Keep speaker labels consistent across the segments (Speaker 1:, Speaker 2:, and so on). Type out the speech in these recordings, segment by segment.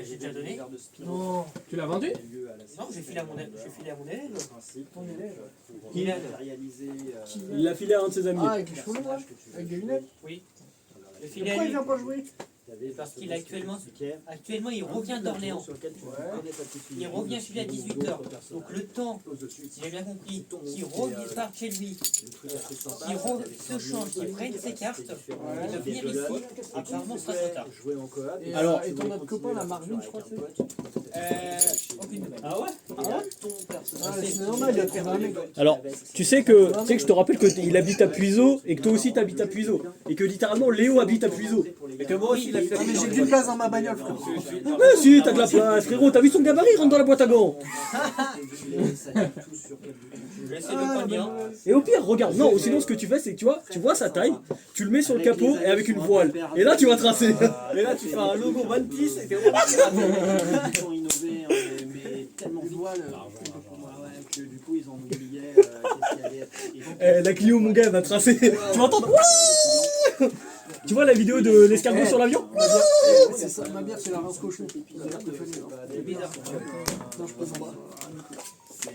Speaker 1: J'ai déjà donné.
Speaker 2: Non. Tu l'as vendu?
Speaker 1: Non, j'ai filé à mon élève.
Speaker 3: Qui
Speaker 4: Il l'a filé à un de ses amis.
Speaker 2: Ah, avec les cheveux là? Avec des lunettes?
Speaker 1: Oui. J'ai filé
Speaker 2: Pourquoi
Speaker 1: à
Speaker 2: il
Speaker 1: lui.
Speaker 2: vient pas jouer?
Speaker 1: Parce qu'il actuellement il revient d'Orléans. Il revient chez lui à 18h. Donc le temps, si j'ai bien compris, qu'il repart chez lui, qu'il se change, qu'il prenne ses cartes, et de venir ici, apparemment ce sera trop tard.
Speaker 2: Alors, et ton autre copain, la Marvin, je crois que c'est.
Speaker 1: Aucune nouvelle.
Speaker 4: Ah ouais?
Speaker 2: Ah, c'est normal, il a trouvé un mec.
Speaker 4: Alors, tu sais que je te rappelle qu'il habite à Puiseaux et que toi aussi t'habites à Puiseaux. Et que littéralement Léo habite à Puiseaux. Et que moi aussi il habite à
Speaker 2: Ah, mais
Speaker 4: Puiseaux.
Speaker 2: j'ai d'une place dans ma bagnole, frère.
Speaker 4: Ah si, t'as de la place, frérot, t'as vu son gabarit, il rentre dans la boîte à gants.
Speaker 1: Je vais essayer de pas le dire.
Speaker 4: Et au pire, regarde, non, ou sinon ce que tu fais, c'est que tu vois sa taille, tu le mets sur le capot et avec une voile. Et là, tu vas tracer. Et là, tu fais un logo One Piece et t'es
Speaker 3: Ils ont innové, hein, mais tellement vite. Que du coup, ils ont oublié qu'est-ce qu'il allait être.
Speaker 4: La Clio, mon gars, elle va tracer. Tu vas entendre. Tu vois la vidéo de l'escargot sur l'avion?
Speaker 2: C'est ça, ma bière, c'est la rince cochon.
Speaker 1: C'est bizarre.
Speaker 2: Non, je peux pas.
Speaker 3: Ça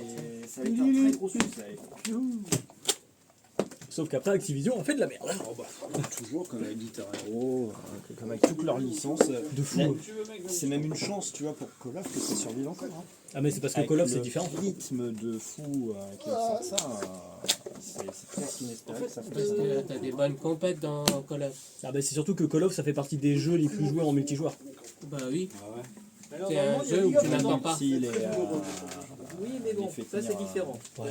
Speaker 3: va être un très gros succès.
Speaker 4: Sauf qu'après, Activision a fait de la merde.
Speaker 3: Toujours comme avec Guitar Hero, comme avec toutes leurs licences.
Speaker 4: De fou.
Speaker 3: C'est même une chance, tu vois, pour Call of que ça survive encore. Hein.
Speaker 4: Ah, mais c'est parce que
Speaker 3: Avec
Speaker 4: Call of, c'est
Speaker 3: le
Speaker 4: différent.
Speaker 3: rythme de fou qui sort ça, c'est presque inespéré. Ça
Speaker 5: Parce que t'as des bonnes compètes dans Call of.
Speaker 4: Ah, bah c'est surtout que Call of, ça fait partie des jeux les plus joués en multijoueur.
Speaker 5: Bah oui. C'est un jeu où tu n'attends pas.
Speaker 3: S'il est,
Speaker 1: Oui, mais bon,
Speaker 3: il fait
Speaker 1: ça c'est
Speaker 3: tenir,
Speaker 1: différent.
Speaker 4: Ouais.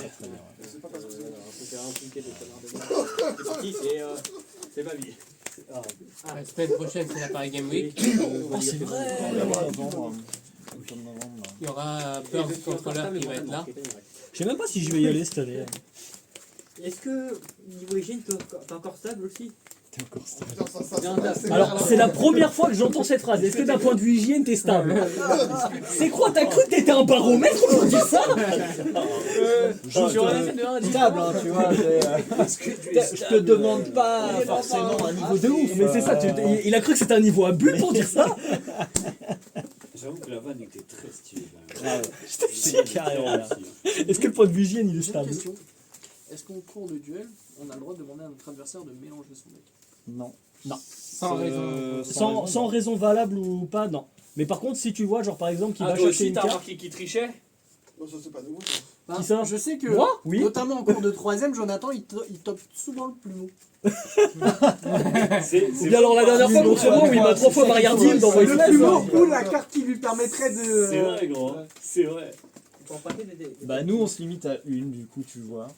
Speaker 1: C'est ma vie.
Speaker 5: La semaine prochaine, c'est la Paris Game Week.
Speaker 4: C'est vrai.
Speaker 5: Il y aura Burst Controller qui va être là.
Speaker 4: Je sais même pas si je vais y aller cette année.
Speaker 1: Est-ce que niveau hygiène, t'es encore stable aussi?
Speaker 4: Alors, c'est la première fois que j'entends cette phrase. Est-ce que d'un point de vue hygiène, t'es stable? C'est quoi, t'as cru que t'étais un baromètre pour dire ça?
Speaker 3: stable, hein, tu vois. Je te demande pas forcément un niveau de ouf.
Speaker 4: Mais c'est ça, il a cru que c'était un niveau à but pour dire ça?
Speaker 6: J'avoue que la vanne était très stylée.
Speaker 4: C'est carrément là. Est-ce que le point de vue hygiène, il est
Speaker 2: J'ai une
Speaker 4: stable?
Speaker 2: question. Est-ce qu'en cours de duel, on a le droit de demander à notre adversaire de mélanger son deck?
Speaker 3: Non.
Speaker 5: Sans raison.
Speaker 4: Sans raison valable ou pas, non. Mais par contre, si tu vois, genre par exemple, qu'il va chercher une carte.
Speaker 6: qui trichait?
Speaker 7: Non, ça c'est pas nouveau.
Speaker 4: Qui ça?
Speaker 2: Je sais que,
Speaker 4: Moi? Oui.
Speaker 2: notamment en cours de 3ème, Jonathan, il top souvent le plus haut.
Speaker 4: Ou bien alors la dernière fois, montre-moi où il m'a 3 fois variardine d'envoyer
Speaker 2: Le plus haut ou la carte qui lui permettrait de...
Speaker 6: C'est vrai, gros. C'est vrai.
Speaker 3: Bah nous on se limite à une du coup tu vois.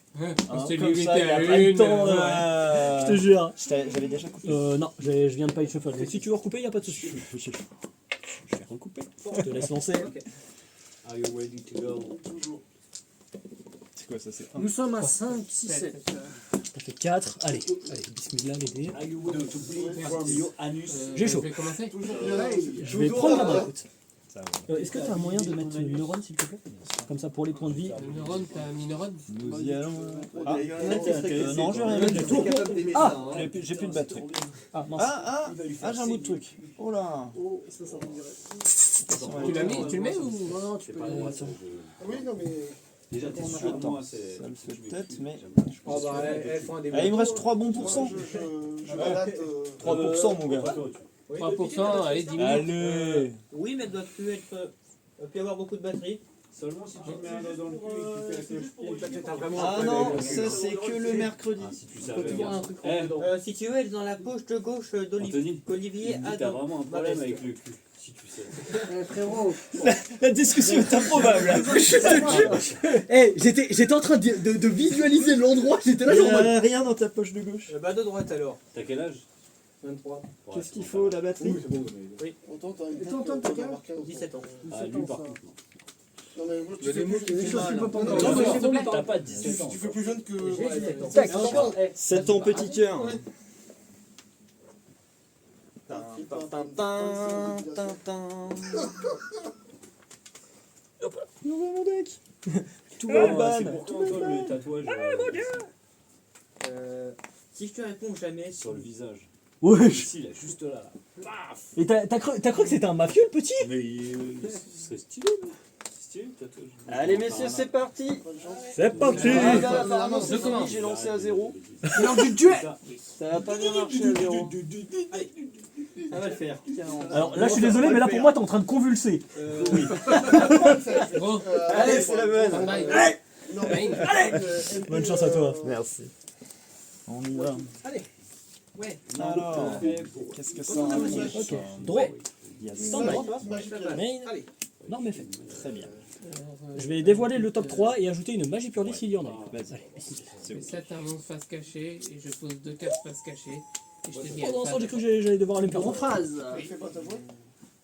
Speaker 5: On s'est
Speaker 3: Comme
Speaker 5: limité
Speaker 3: ça, il y a
Speaker 5: à
Speaker 3: pas le
Speaker 5: une.
Speaker 3: temps,
Speaker 4: Je te jure.
Speaker 3: J'avais déjà coupé.
Speaker 4: Non, je viens de pas y shuffle. Mais si tu veux recouper, y a pas de souci. Je vais recouper. Je te laisse lancer.
Speaker 6: Are you ready to go?
Speaker 3: C'est quoi ça c'est
Speaker 2: Nous sommes à 5, 6, 7.
Speaker 4: Ça fait 4. Allez, bismillah les dés.
Speaker 6: Are you ready to bleed from your anus?
Speaker 4: J'ai chaud.
Speaker 5: Je vais commencer.
Speaker 4: Je vais prendre la main, écoute.
Speaker 3: Ça va.
Speaker 4: Est-ce que tu as un moyen de mettre une neurone, s'il te plaît? Comme ça, pour les points de vie.
Speaker 5: Le neurone, t'as un mini-neurone.
Speaker 3: Nous y allons. Ah, non, je vais rien mettre du tout.
Speaker 4: Ah,
Speaker 3: J'ai plus de batterie.
Speaker 4: ah, mince.
Speaker 3: J'ai un bout de truc. Oh là.
Speaker 5: Tu l'as mis, tu le mets ou
Speaker 2: Non, tu peux...
Speaker 7: Oui, non, mais.
Speaker 6: Déjà, t'es sûr de moi, c'est.
Speaker 3: Ça me fait peut-être, mais.
Speaker 2: Oh bah, elles font un débat.
Speaker 3: Ah, il me reste 3 bons pourcents.
Speaker 7: Je balade.
Speaker 3: 3% mon gars.
Speaker 5: 3%, allez, 10 minutes.
Speaker 3: Allez.
Speaker 1: Oui, mais doit plus avoir beaucoup de batterie.
Speaker 6: Seulement si tu te mets un doigt dans le cul et que tu fais avec le pied.
Speaker 3: Ah non, ça c'est que le mercredi.
Speaker 6: Si tu savais.
Speaker 1: Si tu veux, elle est dans la poche de gauche
Speaker 6: Anthony,
Speaker 1: d'Olivier
Speaker 6: t'as vraiment un problème avec le cul. Si tu sais.
Speaker 2: Frérot,
Speaker 3: La discussion est improbable.
Speaker 4: Je te jure. Eh, j'étais en train de visualiser l'endroit, j'étais là
Speaker 3: Il
Speaker 4: genre
Speaker 3: y
Speaker 4: en mode.
Speaker 3: a rien dans ta poche de gauche.
Speaker 1: Bah de droite alors.
Speaker 6: T'as quel âge?
Speaker 1: 23.
Speaker 3: Qu'est-ce qu'il faut, la batterie?
Speaker 7: T'entends, t'as quel âge?
Speaker 1: 17 ans.
Speaker 6: Ah, lui par contre.
Speaker 7: Non, mais moi,
Speaker 2: il y a des choses qui peuvent pas
Speaker 7: Non,
Speaker 2: encore.
Speaker 7: mais
Speaker 1: s'il te plaît.
Speaker 6: T'as pas 17 ans.
Speaker 7: tu fais plus jeune que.
Speaker 1: J'ai 17 ans.
Speaker 3: Tac.
Speaker 1: Et encore,
Speaker 3: 7 ans petit cœur. Nouveau mon deck. Tout va en
Speaker 6: C'est
Speaker 3: ban.
Speaker 6: pour toi, le tatouage
Speaker 1: si je te réponds jamais
Speaker 6: sur le visage.
Speaker 4: Wesh.
Speaker 6: Ici, là, juste là. Paf.
Speaker 4: Et t'as cru que c'était un mafieux, le petit?
Speaker 6: Mais ce serait stylé, non? Stylé, tatouage.
Speaker 3: Allez, messieurs, c'est parti.
Speaker 7: Bonne chance.
Speaker 4: C'est parti.
Speaker 3: Ah, bah, apparemment,
Speaker 5: Je
Speaker 3: c'est fini,
Speaker 5: commence.
Speaker 3: j'ai lancé à 0.
Speaker 2: C'est l'heure du duel.
Speaker 3: Ça va pas bien marcher à 0.
Speaker 1: Ça va le faire.
Speaker 4: Alors là, je suis désolé, mais là, pour moi, t'es en train de convulser.
Speaker 6: Oui.
Speaker 5: Bon,
Speaker 3: Allez, c'est la bonne.
Speaker 5: stand-by.
Speaker 7: Non,
Speaker 5: Allez.
Speaker 4: Bonne chance à toi.
Speaker 8: Merci. On y va.
Speaker 1: Ouais.
Speaker 8: Alors, qu'est-ce que ça implique
Speaker 4: Ok. Droit.
Speaker 8: Il y a
Speaker 4: Stand-by.
Speaker 7: Magic
Speaker 4: Main. Non, mais fait.
Speaker 8: Très bien.
Speaker 4: Je vais dévoiler le top 3 et ajouter une magie pure s'il y en a.
Speaker 8: Vas-y.
Speaker 5: Je fais 7 un monstre face cachée et je pose 2 cartes face cachée. Et je te dis.
Speaker 4: Pendant ce temps, j'ai cru que j'allais devoir aller me faire
Speaker 2: En
Speaker 4: droit.
Speaker 2: phase.
Speaker 7: Tu fais quoi, t'as joué?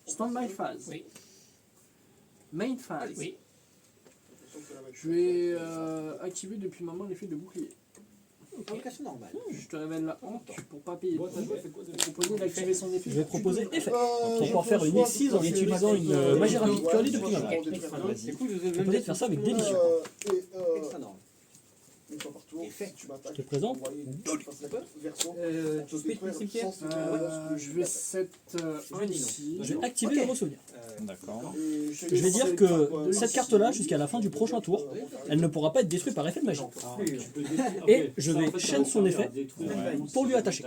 Speaker 2: Stand-by phase.
Speaker 5: Oui.
Speaker 2: Main phase.
Speaker 5: Oui.
Speaker 2: Je vais activer depuis ma main l'effet de bouclier.
Speaker 1: Invocation normale.
Speaker 2: Je te révèle la hanque pour pas payer. Proposer d'activer son effet.
Speaker 4: Je vais proposer effet.
Speaker 7: Pour
Speaker 4: pouvoir faire une X6 en utilisant une magie rapide curly depuis ma main.
Speaker 1: C'est cool, vous
Speaker 4: Je peux peut-être faire ça avec délicieux.
Speaker 1: Extra normal.
Speaker 7: Une fois par tour, tu m'attaques.
Speaker 4: Je te présente.
Speaker 7: Version.
Speaker 1: Tu split le cimetière
Speaker 2: Je vais set un ici.
Speaker 4: Je vais activer le ressouvenir.
Speaker 8: D'accord.
Speaker 4: Je vais dire que cette carte-là, jusqu'à la fin du prochain tour, elle ne pourra pas être détruite par effet de magie. Et je vais chaîne son effet pour lui attacher.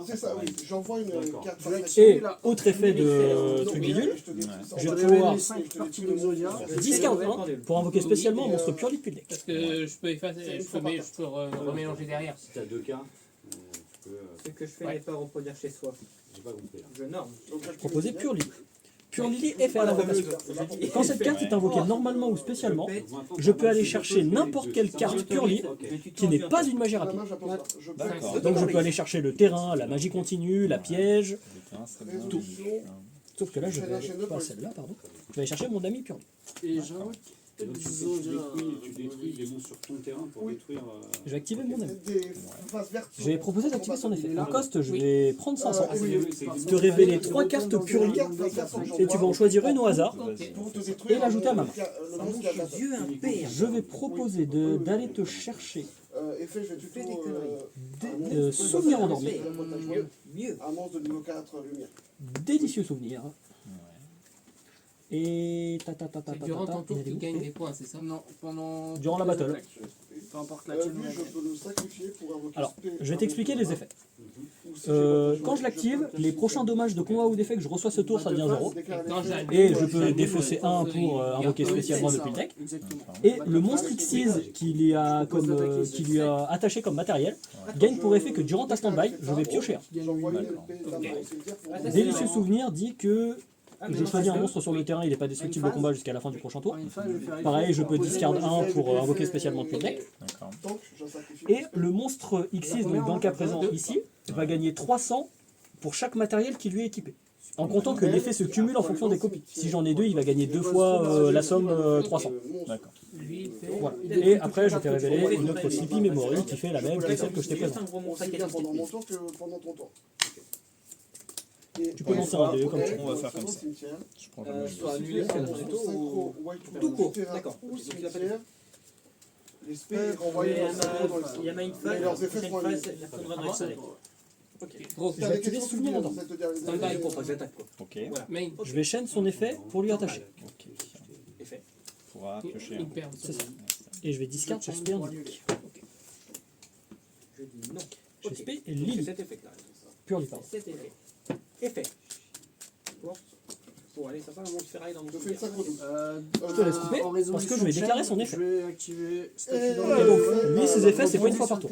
Speaker 7: C'est ça, oui. J'envoie une carte.
Speaker 4: Et autre effet de truc bidule, je vais pouvoir
Speaker 2: les 5 parties de Zodia.
Speaker 4: discard 1 pour invoquer spécialement un monstre purely depuis le deck.
Speaker 5: Parce que je peux effacer, je peux remélanger derrière.
Speaker 6: Si t'as 2 cas, tu peux.
Speaker 1: Ce que je fais n'est pas reproduire chez soi.
Speaker 6: J'ai pas compris.
Speaker 1: Je norme.
Speaker 4: Proposer Pure Lily. Pure Lily effet à l'invocation. Quand cette carte est invoquée normalement ou spécialement, je peux aller chercher n'importe quelle carte Pure Lily qui n'est pas une magie rapide.
Speaker 8: D'accord.
Speaker 4: Donc je peux aller chercher le terrain, la magie continue, la piège,
Speaker 8: Tout.
Speaker 4: sauf que là je vais pas celle-là, pardon. Je vais aller chercher mon ami Pure Lily.
Speaker 2: Et j'invoque
Speaker 6: Donc tu détruis les monstres sur ton terrain pour détruire.
Speaker 4: Je vais activer mon ami.
Speaker 7: Des phases vertes.
Speaker 4: Je vais proposer d'activer son effet. En coste, je vais prendre 500.
Speaker 6: Te
Speaker 4: Te révéler 3 cartes Pure Lily et tu vas en choisir une au hasard.
Speaker 7: Pour te détruire.
Speaker 4: Et l'ajouter à ma main.
Speaker 1: Dieu, un père.
Speaker 4: Je vais proposer d'aller te chercher
Speaker 7: Effet, je vais plutôt.
Speaker 4: des souvenirs endormis.
Speaker 1: Mieux.
Speaker 7: Un monstre de niveau 4 lumière.
Speaker 4: Délicieux souvenirs. Et
Speaker 5: C'est durant ton tour que tu gagnes des points, c'est ça?
Speaker 2: Non, pendant.
Speaker 4: Durant la battle.
Speaker 2: Peu importe la team.
Speaker 7: Lui, je peux le sacrifier pour invoquer.
Speaker 4: Alors, je vais t'expliquer les effets. Quand je l'active, les prochains dommages de combat ou d'effet que je reçois ce tour, ça devient 0. Et je peux défausser 1 pour invoquer spécialement depuis le deck.
Speaker 2: Exactement.
Speaker 4: Et le monstre X6 qui lui a attaché comme matériel gagne pour effet que durant ta stand-by, je vais piocher 1.
Speaker 7: J'envoie une épée dans le cimetière pour.
Speaker 4: Délicieux souvenir dit que je choisis un monstre sur le terrain, il n'est pas destructible au combat jusqu'à la fin du prochain tour. Pareil, je peux discard 1 pour invoquer spécialement depuis le deck.
Speaker 8: D'accord.
Speaker 7: Donc, j'en sacrifie.
Speaker 4: Et le monstre X6, donc dans le cas présent ici, va gagner 300 pour chaque matériel qui lui est équipé. En comptant que l'effet se cumule en fonction des copies. Si j'en ai 2, il va gagner 2 fois la somme 300.
Speaker 8: D'accord.
Speaker 5: Lui, il fait.
Speaker 4: Voilà. Et après, je t'ai révélé une autre Sleepy Memory qui fait la même que celle que je t'ai présentée.
Speaker 1: Un gros monstre
Speaker 7: Aussi
Speaker 1: à
Speaker 7: bien
Speaker 1: 4
Speaker 7: pendant mon tour que pendant ton tour.
Speaker 4: Tu peux lancer un dé comme tu veux.
Speaker 8: On va faire comme ça. Je prends le
Speaker 1: Je dois annuler ça tout court. D'accord.
Speaker 7: Ou
Speaker 1: Donc il a pas
Speaker 7: cimetière. Les spells renvoyés
Speaker 1: Il y a Mindfuck, la prochaine phase, la retournera dans le soleil.
Speaker 5: Gros,
Speaker 4: Je vais activer ce souvenir endormi.
Speaker 5: stand-by pour
Speaker 1: J'attaque quoi.
Speaker 8: Ok.
Speaker 5: main.
Speaker 4: Je vais chaîne son effet pour lui attacher.
Speaker 8: Ok.
Speaker 1: Effet.
Speaker 8: Pourra piocher.
Speaker 5: Il perd.
Speaker 4: C'est ça. Et je vais discard sur spé en deck.
Speaker 1: Je dis non.
Speaker 4: Je spé et Lily.
Speaker 1: Cet effet là.
Speaker 4: Pure Lily, pardon.
Speaker 1: Cet effet. Effet. Bon, allez, ça va, un monstre ferraille dans mon
Speaker 7: Je fais le sacre double.
Speaker 4: Je te laisse couper, parce que je vais déclarer son effet.
Speaker 2: Je vais activer
Speaker 7: Et
Speaker 4: donc, lui, ses effets, c'est pas une fois par tour.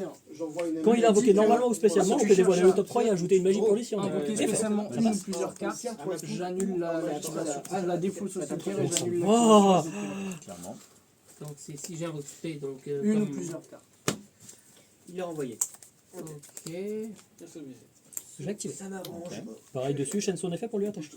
Speaker 4: Quand il est invoqué normalement ou spécialement, je peux dévoiler le top 3 et ajouter une magie pour lui si on a
Speaker 2: Invoquer
Speaker 4: effet.
Speaker 2: spécialement une ou plusieurs cartes, j'annule la défausse au cimetière et j'annule la
Speaker 4: Oh.
Speaker 8: Clairement.
Speaker 5: Donc c'est si j'ai un spé, donc.
Speaker 2: une ou
Speaker 5: comme-
Speaker 2: plusieurs cartes.
Speaker 1: Il est renvoyé.
Speaker 5: Ok.
Speaker 4: Je l'active.
Speaker 1: Ça m'arrange.
Speaker 4: Pareil dessus, chaîne son effet pour lui attacher.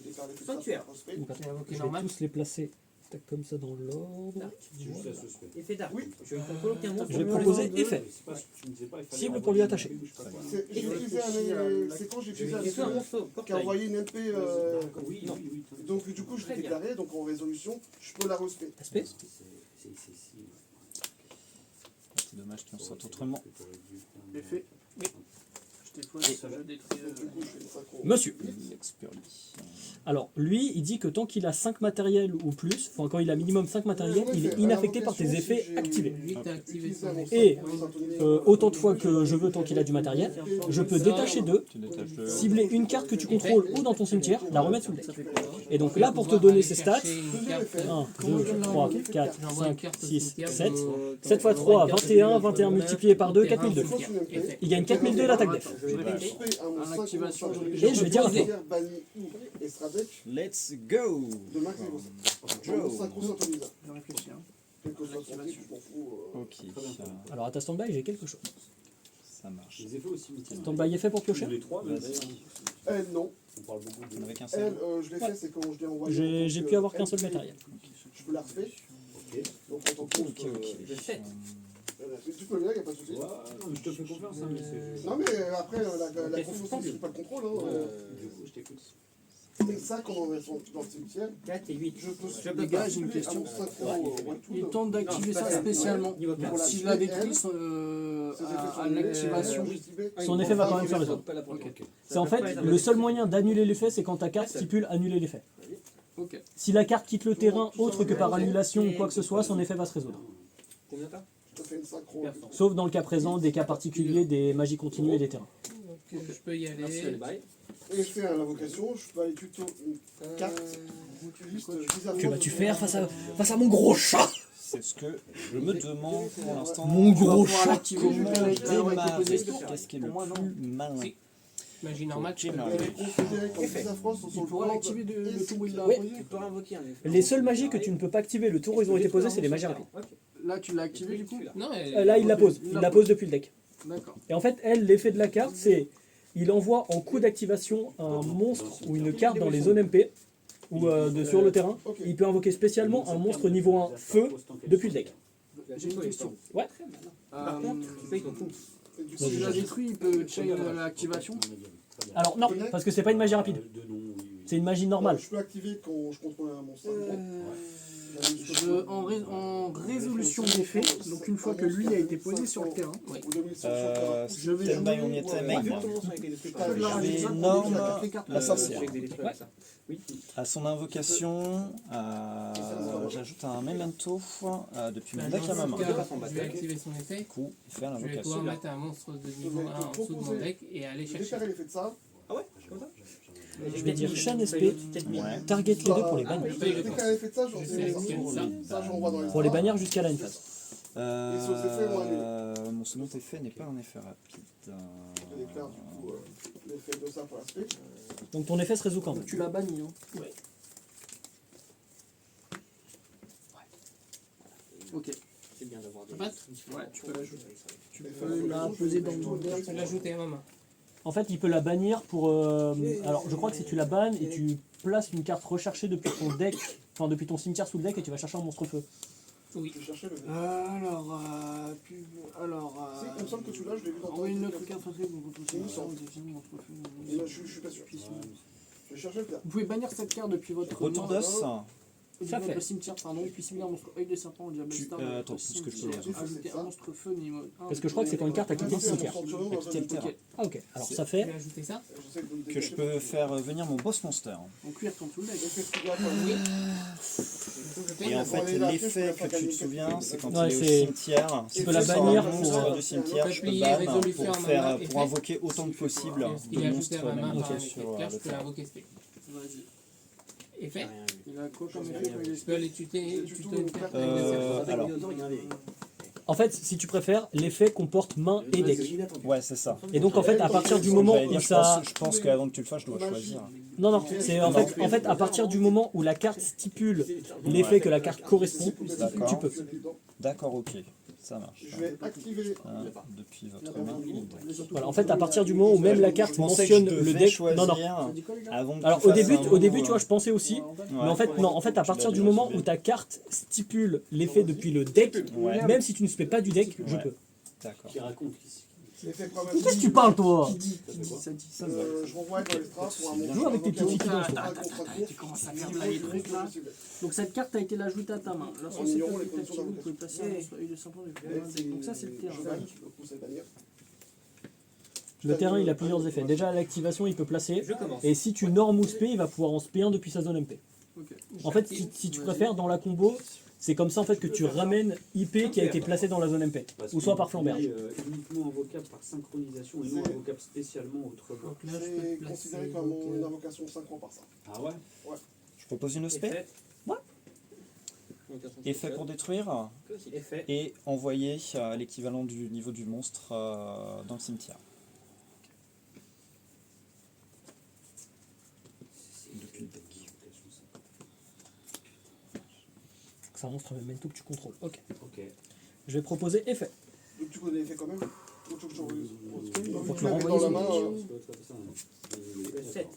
Speaker 1: Sanctuaire.
Speaker 4: Donc, attends,
Speaker 5: J'ai invoqué
Speaker 4: je vais
Speaker 5: normal.
Speaker 4: tous les placer tac, comme ça dans l'ordre.
Speaker 6: Juste à suspect.
Speaker 1: Effet d'arc. Je ne contrôle aucun monstre.
Speaker 4: Je vais proposer effet.
Speaker 6: C'est pas ce que tu me disais pas, il fallait
Speaker 4: Cible
Speaker 6: envoyer
Speaker 4: pour lui
Speaker 6: une
Speaker 4: attacher.
Speaker 6: épée ou je sais pas quoi.
Speaker 7: C'est quand j'ai
Speaker 1: Je
Speaker 7: utilisé
Speaker 1: vais
Speaker 7: un
Speaker 1: détruire un
Speaker 7: monstre
Speaker 1: monstre
Speaker 7: qui a envoyé une MP.
Speaker 6: Oui,
Speaker 1: Non.
Speaker 6: oui, oui.
Speaker 7: Donc du coup je l'ai déclaré, donc en résolution, je peux la respect.
Speaker 4: Aspect.
Speaker 8: C'est dommage qu'on sorte autrement.
Speaker 2: Effet. Je Des fois, je détruis.
Speaker 7: Du coup, je fais une synchro.
Speaker 4: Monsieur.
Speaker 8: L'expurlie.
Speaker 4: Alors, lui, il dit que tant qu'il a 5 matériels ou plus, enfin quand il a minimum 5 matériels, il est inaffecté par tes effets activés.
Speaker 5: Lui, t'as activé son
Speaker 4: Et
Speaker 5: effet.
Speaker 4: autant de fois que je veux tant qu'il a du matériel, je peux détacher d'eux,
Speaker 8: Tu détaches le.
Speaker 4: cibler une carte que tu contrôles ou dans ton cimetière, la remettre sous le deck. Et donc là, pour te donner ses stats, 1, 2, 3, 4, 5, 6, 7. 7 x 3, 21, 21 multiplié par 2, 4002. Il gagne 4002 l'attaque def.
Speaker 2: En activation,
Speaker 4: Et je vais dire un tour.
Speaker 7: Et Stradec
Speaker 8: Let's go!
Speaker 7: de Max et Grosse. Synchro syntoniseur.
Speaker 2: je réfléchis. Hein.
Speaker 7: Quel que soit son type, je m'en fous.
Speaker 8: Ok,
Speaker 4: Alors à ta stand-by, j'ai quelque chose.
Speaker 8: ça marche.
Speaker 6: Les effets aussi.
Speaker 4: Stand-by est fait pour piocher?
Speaker 6: Les trois, mais
Speaker 8: Vas-y.
Speaker 7: Elle, non.
Speaker 6: on parle beaucoup de.
Speaker 8: On avait qu'un
Speaker 7: Elle,
Speaker 8: seul.
Speaker 7: je l'ai fait, c'est quand je l'ai envoyé.
Speaker 4: J'ai pu avoir qu'un seul matériel.
Speaker 7: Je peux la refaire. Donc en tant que
Speaker 8: Ok, ok.
Speaker 7: tu peux le dire, il n'y a pas de souci.
Speaker 6: Ouais, je te fais confiance, hein, mais c'est.
Speaker 7: Non mais après, la confiance, c'est pas le contrôle.
Speaker 6: Du coup, je t'écoute.
Speaker 7: Et ça, quand on est dans le cimetière,
Speaker 1: 4 et 8.
Speaker 7: je peux
Speaker 1: Je peux
Speaker 2: Les gars, j'ai une question. Il tente d'activer ça spécialement. S'il la détruit à l'activation.
Speaker 4: Son effet va quand même se résoudre. C'est en fait le seul moyen d'annuler l'effet, c'est quand ta carte stipule annuler l'effet.
Speaker 2: Ok.
Speaker 4: Si la carte quitte le terrain autre que par annulation ou quoi que ce soit, son effet va se résoudre.
Speaker 1: Combien t'as?
Speaker 7: Je te fais une synchro.
Speaker 4: Sauf dans le cas présent des cas particuliers des magies continues et des terrains.
Speaker 5: Je peux y aller.
Speaker 7: Et je fais l'invocation, je peux aller tuto une carte. Juste bizarrement.
Speaker 4: Que vas-tu faire face à mon gros chat?
Speaker 8: C'est ce que je me demande pour l'instant.
Speaker 4: Mon gros
Speaker 2: Pour
Speaker 4: chat.
Speaker 2: l'activer,
Speaker 8: Comment
Speaker 2: je vais
Speaker 8: démarrer?
Speaker 2: poser.
Speaker 8: Qu'est-ce qui est le
Speaker 2: Pour moi, non.
Speaker 8: plus malin?
Speaker 5: Si. Magie normale, tu peux
Speaker 8: Démarrer.
Speaker 7: Elle est considérée comme Bisafrost sur
Speaker 2: Il
Speaker 7: le
Speaker 2: pourra
Speaker 7: board.
Speaker 2: l'activer le tour où il l'a
Speaker 4: Oui.
Speaker 2: posé.
Speaker 1: Tu peux invoquer un effet.
Speaker 4: Les seules magies que tu ne peux pas activer le tour où ils ont été posés, c'est les magies rapides.
Speaker 2: Là, tu l'as activé du coup.
Speaker 5: Non,
Speaker 4: Là, il la pose. Il la pose depuis le deck.
Speaker 2: D'accord.
Speaker 4: Et en fait, elle, l'effet de la carte, c'est il envoie en coup d'activation un monstre ou une carte dans les zones MP ou sur le terrain. Il peut invoquer spécialement un monstre niveau 1 feu depuis le deck.
Speaker 2: J'ai une question.
Speaker 4: Ouais.
Speaker 1: Par contre, tu payes ton coup.
Speaker 7: Et du coup,
Speaker 2: Si la détruit, il peut chain l'activation.
Speaker 4: Alors non, parce que c'est pas une magie rapide. C'est une magie normale.
Speaker 7: Je peux activer quand je contrôle un monstre.
Speaker 2: En résolution d'effet, donc une fois que lui a été posé sur le terrain,
Speaker 7: Ou 2100 sur le terrain.
Speaker 2: je vais
Speaker 8: Stand by,
Speaker 2: jouer.
Speaker 8: on y était, mec.
Speaker 2: Je peux la rajouter ça pour
Speaker 8: Norme,
Speaker 2: dire toutes les cartes.
Speaker 8: la sorcière.
Speaker 1: Oui.
Speaker 8: À son invocation, j'ajoute un memento depuis mon deck à ma main.
Speaker 5: Je vais activer son effet.
Speaker 8: Du coup, il fait
Speaker 5: Je vais pouvoir
Speaker 8: l'invocation.
Speaker 5: mettre un monstre de niveau 1 en dessous de mon deck et aller chercher.
Speaker 7: Déclarer l'effet de ça.
Speaker 4: Je vais dire chaîne SP,
Speaker 8: Ouais.
Speaker 4: target les deux pour les bannières.
Speaker 7: Déclarer l'effet de ça, j'en
Speaker 5: Je
Speaker 7: sais
Speaker 5: sélectionne ça.
Speaker 7: ça, j'envoie dans les
Speaker 4: Pour les bannières jusqu'à la phase.
Speaker 8: Mon second effet n'est pas un effet rapide.
Speaker 7: Je déclare du coup l'effet de ça pour l'aspect.
Speaker 4: Donc ton effet se résout quand même.
Speaker 2: Tu l'as banni. Hein. Ok.
Speaker 1: C'est bien d'avoir des.
Speaker 5: Pas
Speaker 2: Ouais, tu peux l'ajouter. Tu peux la poser dans le deck.
Speaker 5: Je peux l'ajouter à ma main.
Speaker 4: En fait, il peut la bannir pour. Alors, je crois que si tu la bannes et tu places une carte recherchée depuis ton deck, enfin depuis ton cimetière sous le deck et tu vas chercher un monstre feu.
Speaker 5: Oui.
Speaker 7: Je cherchais le.
Speaker 2: Alors,
Speaker 7: Il me semble que celui-là, je l'ai vu dans
Speaker 2: envoyer
Speaker 7: ton.
Speaker 2: une autre carte facile pour votre
Speaker 7: Il me semble. Je suis pas sûr. Je vais chercher le terme.
Speaker 2: Vous pouvez bannir cette carte depuis votre
Speaker 8: Retour
Speaker 2: main,
Speaker 8: d'os.
Speaker 4: Ça fait.
Speaker 2: votre cimetière, pardon, puis cibler un monstre œil de serpent au diable star.
Speaker 8: attends, parce que je peux le
Speaker 2: cimetière. Ajouter un monstre feu niveau 1.
Speaker 4: Parce que je crois que c'est quand une carte a quitté le cimetière.
Speaker 8: Quitter le terrain.
Speaker 4: Ah ok, alors ça
Speaker 5: Je
Speaker 4: fait.
Speaker 5: vais ajouter ça.
Speaker 8: Que je peux faire venir mon boss monster.
Speaker 2: En cuir comme tout le deck.
Speaker 8: Et en fait, l'effet que tu te souviens, c'est quand
Speaker 4: Ouais,
Speaker 8: il est au
Speaker 4: c'est-
Speaker 8: cimetière.
Speaker 4: Tu peux la bannir
Speaker 8: un
Speaker 4: pour,
Speaker 8: monstre du cimetière, je peux
Speaker 5: Replier,
Speaker 8: ban
Speaker 5: résolution à
Speaker 8: pour,
Speaker 5: ma
Speaker 8: faire,
Speaker 5: main,
Speaker 8: pour
Speaker 5: effet.
Speaker 8: invoquer autant que possible
Speaker 5: Ce qu'il
Speaker 8: de
Speaker 5: est ajouté à
Speaker 8: monstres
Speaker 5: ma main par un
Speaker 8: magnifiques
Speaker 5: effet
Speaker 8: sur
Speaker 5: de carte,
Speaker 8: le
Speaker 5: je peux
Speaker 8: terrain.
Speaker 5: l'invoquer spé.
Speaker 2: Vas-y.
Speaker 5: Effet.
Speaker 2: Il a quoi comme effet quand il est
Speaker 5: Je peux aller tuter une carte avec des serpents.
Speaker 8: Alors,
Speaker 4: En fait, si tu préfères, l'effet comporte main et deck.
Speaker 8: ouais, c'est ça.
Speaker 4: Et donc en fait, à partir du moment
Speaker 8: J'allais
Speaker 4: où
Speaker 8: dire,
Speaker 4: ça.
Speaker 8: je pense qu'avant que tu le fasses, je dois choisir.
Speaker 4: Non, non, c'est en fait, à partir du moment où la carte stipule l'effet que la carte correspond,
Speaker 8: D'accord.
Speaker 4: tu peux.
Speaker 8: D'accord, ok. Ça marche.
Speaker 7: Je vais activer.
Speaker 8: Depuis votre main.
Speaker 4: Voilà, en fait, à partir du moment où même la carte
Speaker 8: Je pensais que
Speaker 4: mentionne
Speaker 8: je
Speaker 4: le
Speaker 8: devais
Speaker 4: deck.
Speaker 8: choisir
Speaker 4: Non, non.
Speaker 8: avant que
Speaker 4: Alors
Speaker 8: tu
Speaker 4: au
Speaker 8: fasses
Speaker 4: début,
Speaker 8: un
Speaker 4: au début,
Speaker 8: mot,
Speaker 4: tu vois, je pensais aussi.
Speaker 8: ouais.
Speaker 4: Mais en fait, non, en fait, à partir du moment où ta carte stipule l'effet depuis le deck,
Speaker 8: Ouais.
Speaker 4: même si tu ne fais pas du deck, je
Speaker 8: Ouais.
Speaker 4: peux.
Speaker 8: D'accord.
Speaker 7: L'effet probable.
Speaker 4: Qu'est-ce que tu parles, toi?
Speaker 2: Ça dit ça.
Speaker 7: Je renvoie dans les straps pour un monstre.
Speaker 4: Joue avec tes petites filles.
Speaker 2: Tu commences à faire là les trucs là. Donc cette carte a été ajoutée à ta main. Lorsque
Speaker 7: En
Speaker 2: cette
Speaker 7: ignorant
Speaker 2: carte
Speaker 7: les
Speaker 2: est activée, vous pouvez placer un monstre œil de serpent depuis votre main. Donc ça c'est le terrain.
Speaker 7: Je valide le conseil bannière.
Speaker 4: Le terrain, il a plusieurs effets. Déjà, à l'activation, il peut placer.
Speaker 1: Je commence.
Speaker 4: Et si tu normes ou spé, il va pouvoir en spé 1 depuis sa zone MP.
Speaker 2: Ok.
Speaker 4: En fait, si tu préfères, dans la combo, c'est comme ça en fait que tu ramènes IP qui a été placé dans la zone MP. Ou soit par flamberge.
Speaker 3: Uniquement invocable par synchronisation et non invocable spécialement autrement.
Speaker 5: Donc là, je peux
Speaker 7: C'est
Speaker 5: placer,
Speaker 7: considéré comme
Speaker 5: donc,
Speaker 7: une invocation synchro par ça.
Speaker 3: Ah ouais.
Speaker 8: Je propose une spé.
Speaker 1: Effet.
Speaker 8: Effet pour détruire.
Speaker 1: Effet.
Speaker 8: Et envoyer l'équivalent du niveau du monstre dans le cimetière. Depuis le deck.
Speaker 4: C'est un monstre memento que tu contrôles. Ok.
Speaker 3: Ok.
Speaker 4: Je vais proposer effet.
Speaker 7: Donc tu connais l'effet quand même. Donc tu
Speaker 4: Faut
Speaker 7: tu
Speaker 4: que le
Speaker 7: l'avais dans
Speaker 4: renvoyer
Speaker 7: la main.
Speaker 1: Le 7.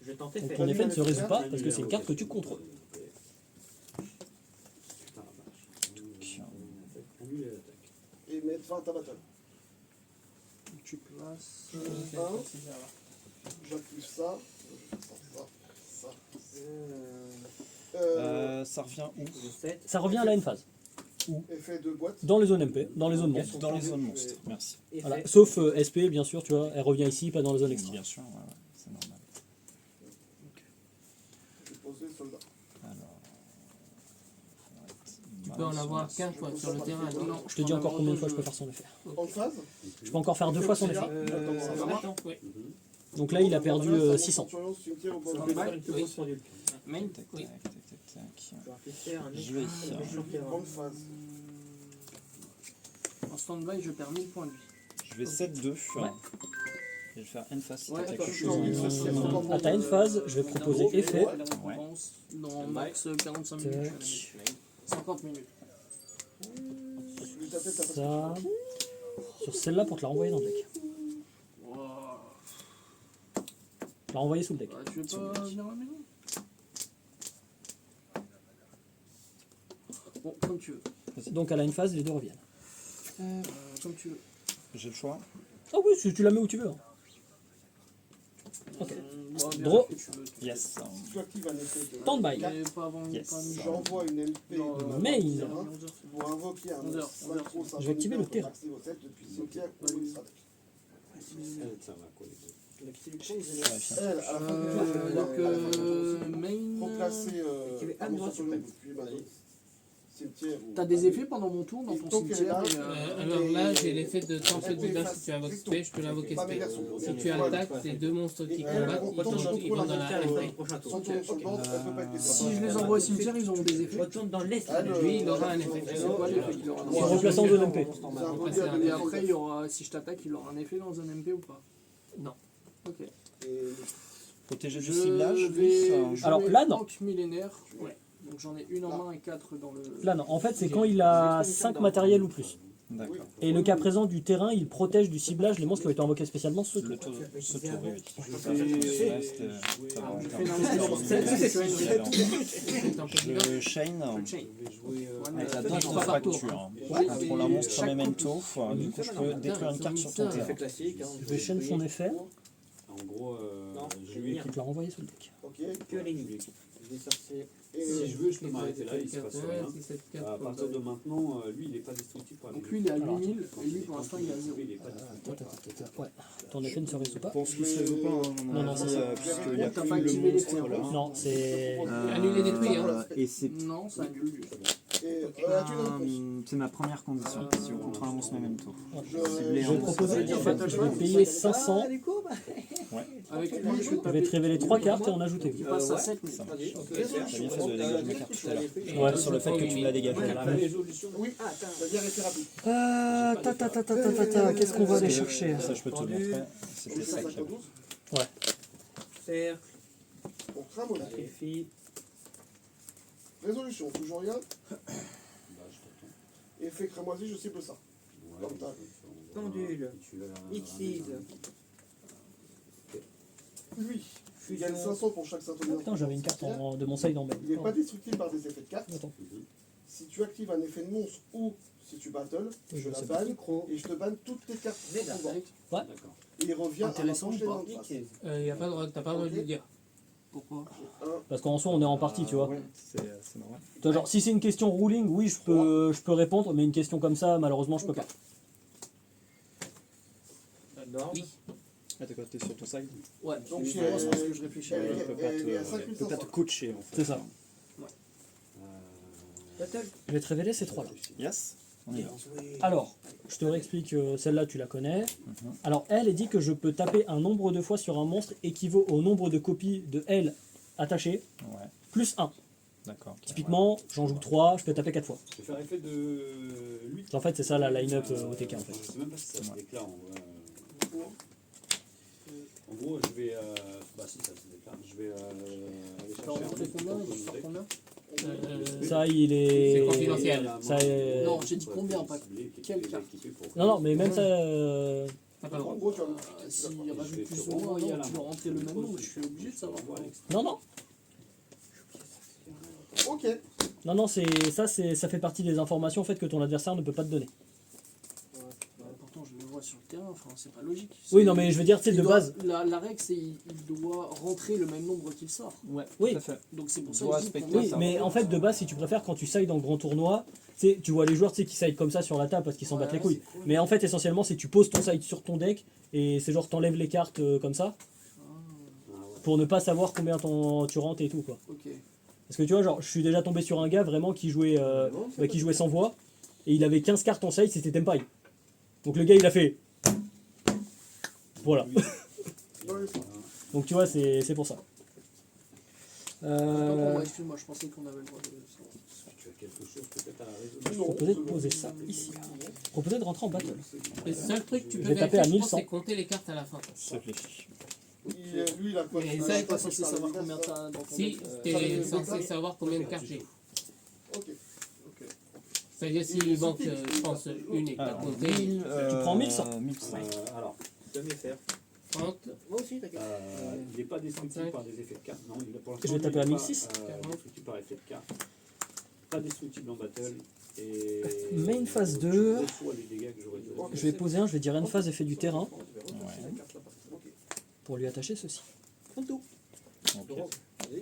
Speaker 1: Je tente
Speaker 4: Donc
Speaker 1: effet.
Speaker 4: ton effet ne se résout pas parce que c'est une carte que tu contrôles.
Speaker 3: Annuler l'attaque.
Speaker 7: Et mettre fin à ta battle.
Speaker 2: Tu places.
Speaker 7: J'active ça. Ça.
Speaker 8: Ça revient où?
Speaker 1: Le 7.
Speaker 4: Ça revient à la N-phase.
Speaker 7: Effet de boîte.
Speaker 4: Dans les zones MP, dans les zones monstres.
Speaker 8: Dans les zones monstres, merci.
Speaker 1: Effet.
Speaker 4: Voilà. Sauf SP, bien sûr, tu vois, elle revient ici, pas dans les zones extra.
Speaker 8: Bien sûr, ouais, c'est normal.
Speaker 7: Je vais poser soldat.
Speaker 8: Alors,
Speaker 5: Tu peux en avoir qu'un toi sur le terrain.
Speaker 2: Non,
Speaker 4: Je te dis encore combien de fois je peux faire son effet.
Speaker 7: En phase.
Speaker 4: Je peux encore faire 2 fois son effet.
Speaker 1: Attends, oui.
Speaker 4: Donc là, il a perdu 600.
Speaker 7: Cimetière au bord
Speaker 1: On
Speaker 7: de
Speaker 1: va faire une petite pendule.
Speaker 5: Main.
Speaker 8: tac,
Speaker 5: Oui.
Speaker 8: tac, tac, tac, tac.
Speaker 1: Je vais faire un
Speaker 8: Je vais
Speaker 1: méchant terrain.
Speaker 7: grande phase.
Speaker 2: En stand-by, je perds 1000 points de vie.
Speaker 8: Je vais 7-2.
Speaker 4: Ouais.
Speaker 8: Et je vais faire N face si
Speaker 2: Ouais,
Speaker 8: t'as
Speaker 2: d'accord,
Speaker 8: quelque
Speaker 2: je
Speaker 8: chose.
Speaker 2: suis
Speaker 4: À ta N-phase, je vais proposer effet.
Speaker 2: La récompense dans max 45 minutes.
Speaker 4: Tac.
Speaker 2: 50 minutes.
Speaker 7: Lui taper ta
Speaker 4: Ça. Sur celle-là pour te la renvoyer dans le deck.
Speaker 2: Wow.
Speaker 4: La renvoyer sous le deck.
Speaker 2: Bah, tu veux pas venir à la maison? Bon, comme tu veux.
Speaker 4: Donc à la N-phase, les deux reviennent.
Speaker 2: Comme tu veux.
Speaker 8: J'ai le choix.
Speaker 4: Ah oui, tu la mets où tu veux. hein. Ok.
Speaker 2: Bon, bien
Speaker 4: Draw.
Speaker 2: fait, tu veux.
Speaker 8: Yes.
Speaker 7: Si tu actives un effet de
Speaker 4: Stand by.
Speaker 2: Mais pas avant
Speaker 8: Yes.
Speaker 2: pas midi.
Speaker 7: j'envoie une MP
Speaker 2: Non,
Speaker 7: de
Speaker 4: mais
Speaker 7: la
Speaker 4: il-
Speaker 7: terrain
Speaker 2: 11 heures.
Speaker 7: pour invoquer un
Speaker 2: 11 heures.
Speaker 7: synchro
Speaker 4: Je vais activer le terrain.
Speaker 7: Maximo 7 depuis le cimetière ou le stratège.
Speaker 3: Ça va quoi les deux.
Speaker 7: Elle, à la fin du
Speaker 2: Euh,
Speaker 7: tour, je vais
Speaker 2: donc, main.
Speaker 7: replacer
Speaker 1: Activer
Speaker 7: un
Speaker 1: un droit
Speaker 7: monstre
Speaker 1: sur
Speaker 7: solo
Speaker 1: le
Speaker 7: depuis ma zone. Cimetière ou-
Speaker 2: T'as des effets pendant mon tour dans
Speaker 7: Et
Speaker 2: ton
Speaker 7: tant qu'elle est
Speaker 2: cimetière
Speaker 7: là,
Speaker 2: et,
Speaker 5: Alors là, j'ai l'effet de temps fait de dégâts si tu invoques spé, je peux l'invoquer
Speaker 7: Pas mes
Speaker 5: spé.
Speaker 7: versions.
Speaker 5: Si tu attaques, les deux monstres qui combattent, ils vont dans la N-phase.
Speaker 1: Prochain tour.
Speaker 7: Sans tour sur le board, elle peut pas être
Speaker 2: si je les envoie au cimetière, ils auront des effets.
Speaker 1: Retourne dans l'est.
Speaker 5: Lui, il aura un effet.
Speaker 2: C'est quoi l'effet qu'il aura?
Speaker 4: C'est replacé en zone MP.
Speaker 7: C'est un redire de
Speaker 2: Et après, il y aura, si je t'attaque, il aura un effet dans un MP ou pas?
Speaker 5: Non.
Speaker 2: Ok.
Speaker 7: Et
Speaker 8: Protéger du
Speaker 2: Je
Speaker 8: ciblage,
Speaker 2: vais
Speaker 8: oui.
Speaker 2: jouer
Speaker 4: Alors, là, non.
Speaker 2: Tank millénaire. Ouais. Donc j'en ai une en main et 4 dans le.
Speaker 4: Là non, en fait c'est quand il a 5 matériels ou plus.
Speaker 8: D'accord.
Speaker 4: Et le cas présent du terrain, il protège du ciblage les monstres qui ont été invoqués spécialement ce tour.
Speaker 8: Le tour, ce tour, oui.
Speaker 2: Je
Speaker 8: Ouais,
Speaker 2: fais-
Speaker 8: c'était- ça va
Speaker 2: Alors, je
Speaker 8: encore.
Speaker 2: fais l'investissement.
Speaker 8: Je chain avec la double
Speaker 5: Trois par tour.
Speaker 8: fracture.
Speaker 2: Ouais,
Speaker 8: Je
Speaker 2: et
Speaker 8: contrôle un monstre
Speaker 2: chaque
Speaker 8: memento, du coup je peux détruire une carte sur ton terrain.
Speaker 3: classique.
Speaker 4: Je vais chaîne son effet,
Speaker 3: En gros,
Speaker 1: Non,
Speaker 3: je lui
Speaker 4: et te la renvoyer sous le deck.
Speaker 7: ok.
Speaker 1: Que l'ennemi.
Speaker 3: je vais chercher.
Speaker 7: Et
Speaker 3: Si je veux, je peux m'arrêter là, il se passe rien.
Speaker 5: 6, 7, 4.
Speaker 3: À partir de maintenant, lui, il n'est pas destructif pour
Speaker 2: Donc lui, il est à 8000 et lui, pour l'instant, il est à 0.
Speaker 3: Lui, il est pas destructif.
Speaker 4: Ouais, ton effet ne se résout pas.
Speaker 8: Je pense qu'il se résout pas,
Speaker 4: Non, non, c'est ça.
Speaker 8: puisqu'il n'y a
Speaker 2: T'as
Speaker 8: plus
Speaker 2: pas
Speaker 8: le
Speaker 2: activé les
Speaker 8: monstre
Speaker 2: points.
Speaker 8: là.
Speaker 4: Non, c'est...
Speaker 5: Annuler, détruire, hein.
Speaker 8: Et c'est
Speaker 2: Non, ça annule lui.
Speaker 7: Et as-tu une réponse?
Speaker 8: c'est ma première condition, si on contrôle un monstre memento.
Speaker 7: Je
Speaker 4: Je vais proposer effet, je vais payer 500,
Speaker 2: Avec lui, je
Speaker 4: je vais te révéler 3 cartes et en ajouter
Speaker 2: Il
Speaker 4: une.
Speaker 2: passe à 7000.
Speaker 8: Ça marche. T'as bien fait de dégager mes cartes tout à l'heure.
Speaker 4: Ouais.
Speaker 8: Sur le fait que tu me l'as dégagé.
Speaker 7: Oui, c'est-à-dire été rapide.
Speaker 4: Qu'est-ce qu'on va aller chercher?
Speaker 8: Ça je peux te le montrer. C'était sec.
Speaker 7: 512.
Speaker 1: Cercle.
Speaker 7: Pour Tramoli.
Speaker 1: Sacrifie.
Speaker 7: Résolution, toujours rien. Effet cramoisi, je cible ça. Comme t'as.
Speaker 1: Pendule. X6.
Speaker 7: Lui, il gagne 500 pour chaque symphonie.
Speaker 4: Putain, j'avais une carte de mon side en bas.
Speaker 7: Il n'est pas destructible par des effets de carte.
Speaker 4: Attends.
Speaker 7: Si tu actives un effet de monstre ou si tu battles, je la banne et je te banne toutes tes cartes de combat. Et il revient
Speaker 2: Intéressant
Speaker 7: à la
Speaker 2: ou pas
Speaker 7: prochaine phase.
Speaker 5: T'as pas le droit de lui dire.
Speaker 2: Pourquoi?
Speaker 4: Parce qu'en soi on est en partie, tu vois.
Speaker 8: C'est normal.
Speaker 4: Tu vois, genre, si c'est une question ruling, oui, je peux répondre, mais une question comme ça, malheureusement, je peux pas.
Speaker 1: Norme.
Speaker 5: Oui.
Speaker 8: Ah d'accord, t'es sur ton side.
Speaker 2: Ouais,
Speaker 7: Donc,
Speaker 2: justement, c'est parce que je réfléchis.
Speaker 7: elle
Speaker 8: Elle peut pas
Speaker 7: est à 5
Speaker 8: te, peut pas te
Speaker 7: 500.
Speaker 8: coacher en fait.
Speaker 4: C'est ça.
Speaker 1: Battle.
Speaker 4: Je vais te révéler ces trois-là.
Speaker 8: Yes. On y va.
Speaker 4: Alors, je te réexplique, celle-là tu la connais. Alors elle dit que je peux taper un nombre de fois sur un monstre équivaut au nombre de copies de elle attachées,
Speaker 8: Ouais,
Speaker 4: plus 1.
Speaker 8: d'accord. ok,
Speaker 4: Typiquement, j'en joue 3, je peux taper 4 fois.
Speaker 6: Je vais faire effet de 8.
Speaker 4: En fait, c'est ça la line-up OTK en fait.
Speaker 6: Je sais même pas si ça se
Speaker 8: Ouais.
Speaker 6: déclare en vrai. En gros, je vais. Bah si, ça se déclare. Je vais aller
Speaker 2: T'as rencontré
Speaker 6: chercher
Speaker 2: combien
Speaker 6: un
Speaker 2: et tu
Speaker 6: truc
Speaker 2: sors combien
Speaker 4: Ça, il
Speaker 5: C'est
Speaker 4: est.
Speaker 5: confidentiel.
Speaker 4: Ça est-
Speaker 2: Non, j'ai dit combien, pas quelle carte.
Speaker 4: Non, non, mais même ça.
Speaker 5: T'as pas le droit.
Speaker 7: En gros, tu vas.
Speaker 2: S'il rajoute plus ou moins, non, tu dois rentrer le même nombre, je suis obligé de savoir.
Speaker 4: Non, non.
Speaker 7: Ok.
Speaker 4: Non, non, ça fait partie des informations en fait que ton adversaire ne peut pas te donner.
Speaker 2: Pourtant, je le vois sur le terrain, enfin, c'est pas logique.
Speaker 4: Oui, non, mais je veux dire, tu sais,
Speaker 2: Il
Speaker 4: de
Speaker 2: doit-
Speaker 4: base.
Speaker 2: La règle, c'est qu'il doit rentrer le même nombre qu'il sort.
Speaker 8: Ouais,
Speaker 4: Oui.
Speaker 8: tout à fait.
Speaker 2: Donc c'est pour
Speaker 8: Il
Speaker 2: ça
Speaker 8: doit
Speaker 2: que je dis
Speaker 8: respecter
Speaker 2: qu'on-
Speaker 4: Oui,
Speaker 8: ça.
Speaker 4: mais en fait, de base, si tu préfères, quand tu sides en grand tournoi, tu vois les joueurs qui side comme ça sur la table parce qu'ils s'en battent les couilles. Mais en fait, essentiellement, c'est tu poses ton side sur ton deck et c'est genre t'enlèves les cartes comme ça pour ne pas savoir combien tu rentres et tout quoi.
Speaker 2: Ok.
Speaker 4: Parce que tu vois, genre, je suis déjà tombé sur un gars vraiment qui jouait sans voix et il avait 15 cartes en side, c'était Tempai. Donc le gars il a fait. Voilà. Donc tu vois, c'est pour ça.
Speaker 2: Excuse-moi, je pensais qu'on avait le droit de.
Speaker 6: Tu as quelque chose peut-être à résoudre.
Speaker 4: Je proposais de poser ça ici. Je proposais de rentrer en battle.
Speaker 5: Le seul truc que tu
Speaker 4: Je
Speaker 5: peux
Speaker 4: vais taper à
Speaker 5: vérifier, je
Speaker 4: 1100.
Speaker 5: pense, c'est compter les cartes à la fin.
Speaker 8: Je réfléchis.
Speaker 7: Lui, il a quoi?
Speaker 5: Mais
Speaker 7: Il
Speaker 5: ça,
Speaker 7: a
Speaker 2: T'es pas
Speaker 7: pas
Speaker 2: censé savoir combien t'as dans ton
Speaker 5: Si,
Speaker 2: deck.
Speaker 5: t'es censé savoir combien de cartes j'ai.
Speaker 7: Ok.
Speaker 5: C'est-à-dire s'il manque, je pense, une et que t'as
Speaker 8: Alors,
Speaker 5: compté,
Speaker 8: 1000,
Speaker 4: Tu prends 1100.
Speaker 8: 1100.
Speaker 6: Alors, jamais faire.
Speaker 5: 30,
Speaker 1: Moi aussi, t'inquiète.
Speaker 6: Il n'est pas destructible
Speaker 5: 35.
Speaker 6: par des effets de cartes. Non, il est pour
Speaker 4: Je vais
Speaker 6: l'instant,
Speaker 4: taper à
Speaker 6: il est
Speaker 4: 1006.
Speaker 6: pas, destructible par effet de cartes. Pas destructible en battle. Et
Speaker 4: Main phase
Speaker 6: tu
Speaker 4: 2.
Speaker 6: reçois les dégâts que j'aurais donné.
Speaker 4: Je vais poser un, je vais dire une phase effet du terrain
Speaker 8: Ouais.
Speaker 4: pour lui attacher ceci.
Speaker 8: Ok.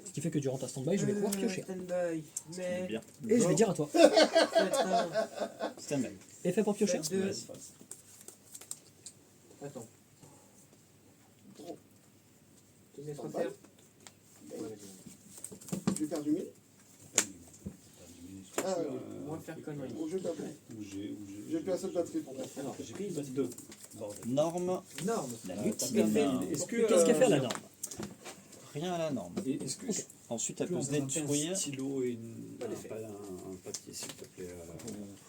Speaker 4: Ce qui fait que durant ta stand-by, je vais pouvoir piocher.
Speaker 1: Stand-by. Mais.
Speaker 8: Bien.
Speaker 4: Et je vais dire à toi.
Speaker 8: Stand by.
Speaker 4: Effet pour piocher.
Speaker 1: Deux.
Speaker 8: Vas-y.
Speaker 1: Attends. Tu mets
Speaker 7: Stand
Speaker 1: quoi faire?
Speaker 7: J'ai perdu 1000. Ah,
Speaker 1: Moins faire connerie.
Speaker 7: au jeu d'abord. J'ai plus un seul batterie pour moi.
Speaker 6: Alors, j'ai pris une base 2.
Speaker 8: Norme.
Speaker 1: Norme.
Speaker 8: La
Speaker 4: Qu'est-ce
Speaker 8: lutine.
Speaker 4: qu'est-ce qu'elle fait la norme?
Speaker 8: Rien à la norme.
Speaker 6: Est-ce que je
Speaker 8: Ensuite, elle
Speaker 6: peux
Speaker 8: peut se
Speaker 6: emprunter un
Speaker 8: détruire.
Speaker 6: stylo et un papier, s'il te plaît.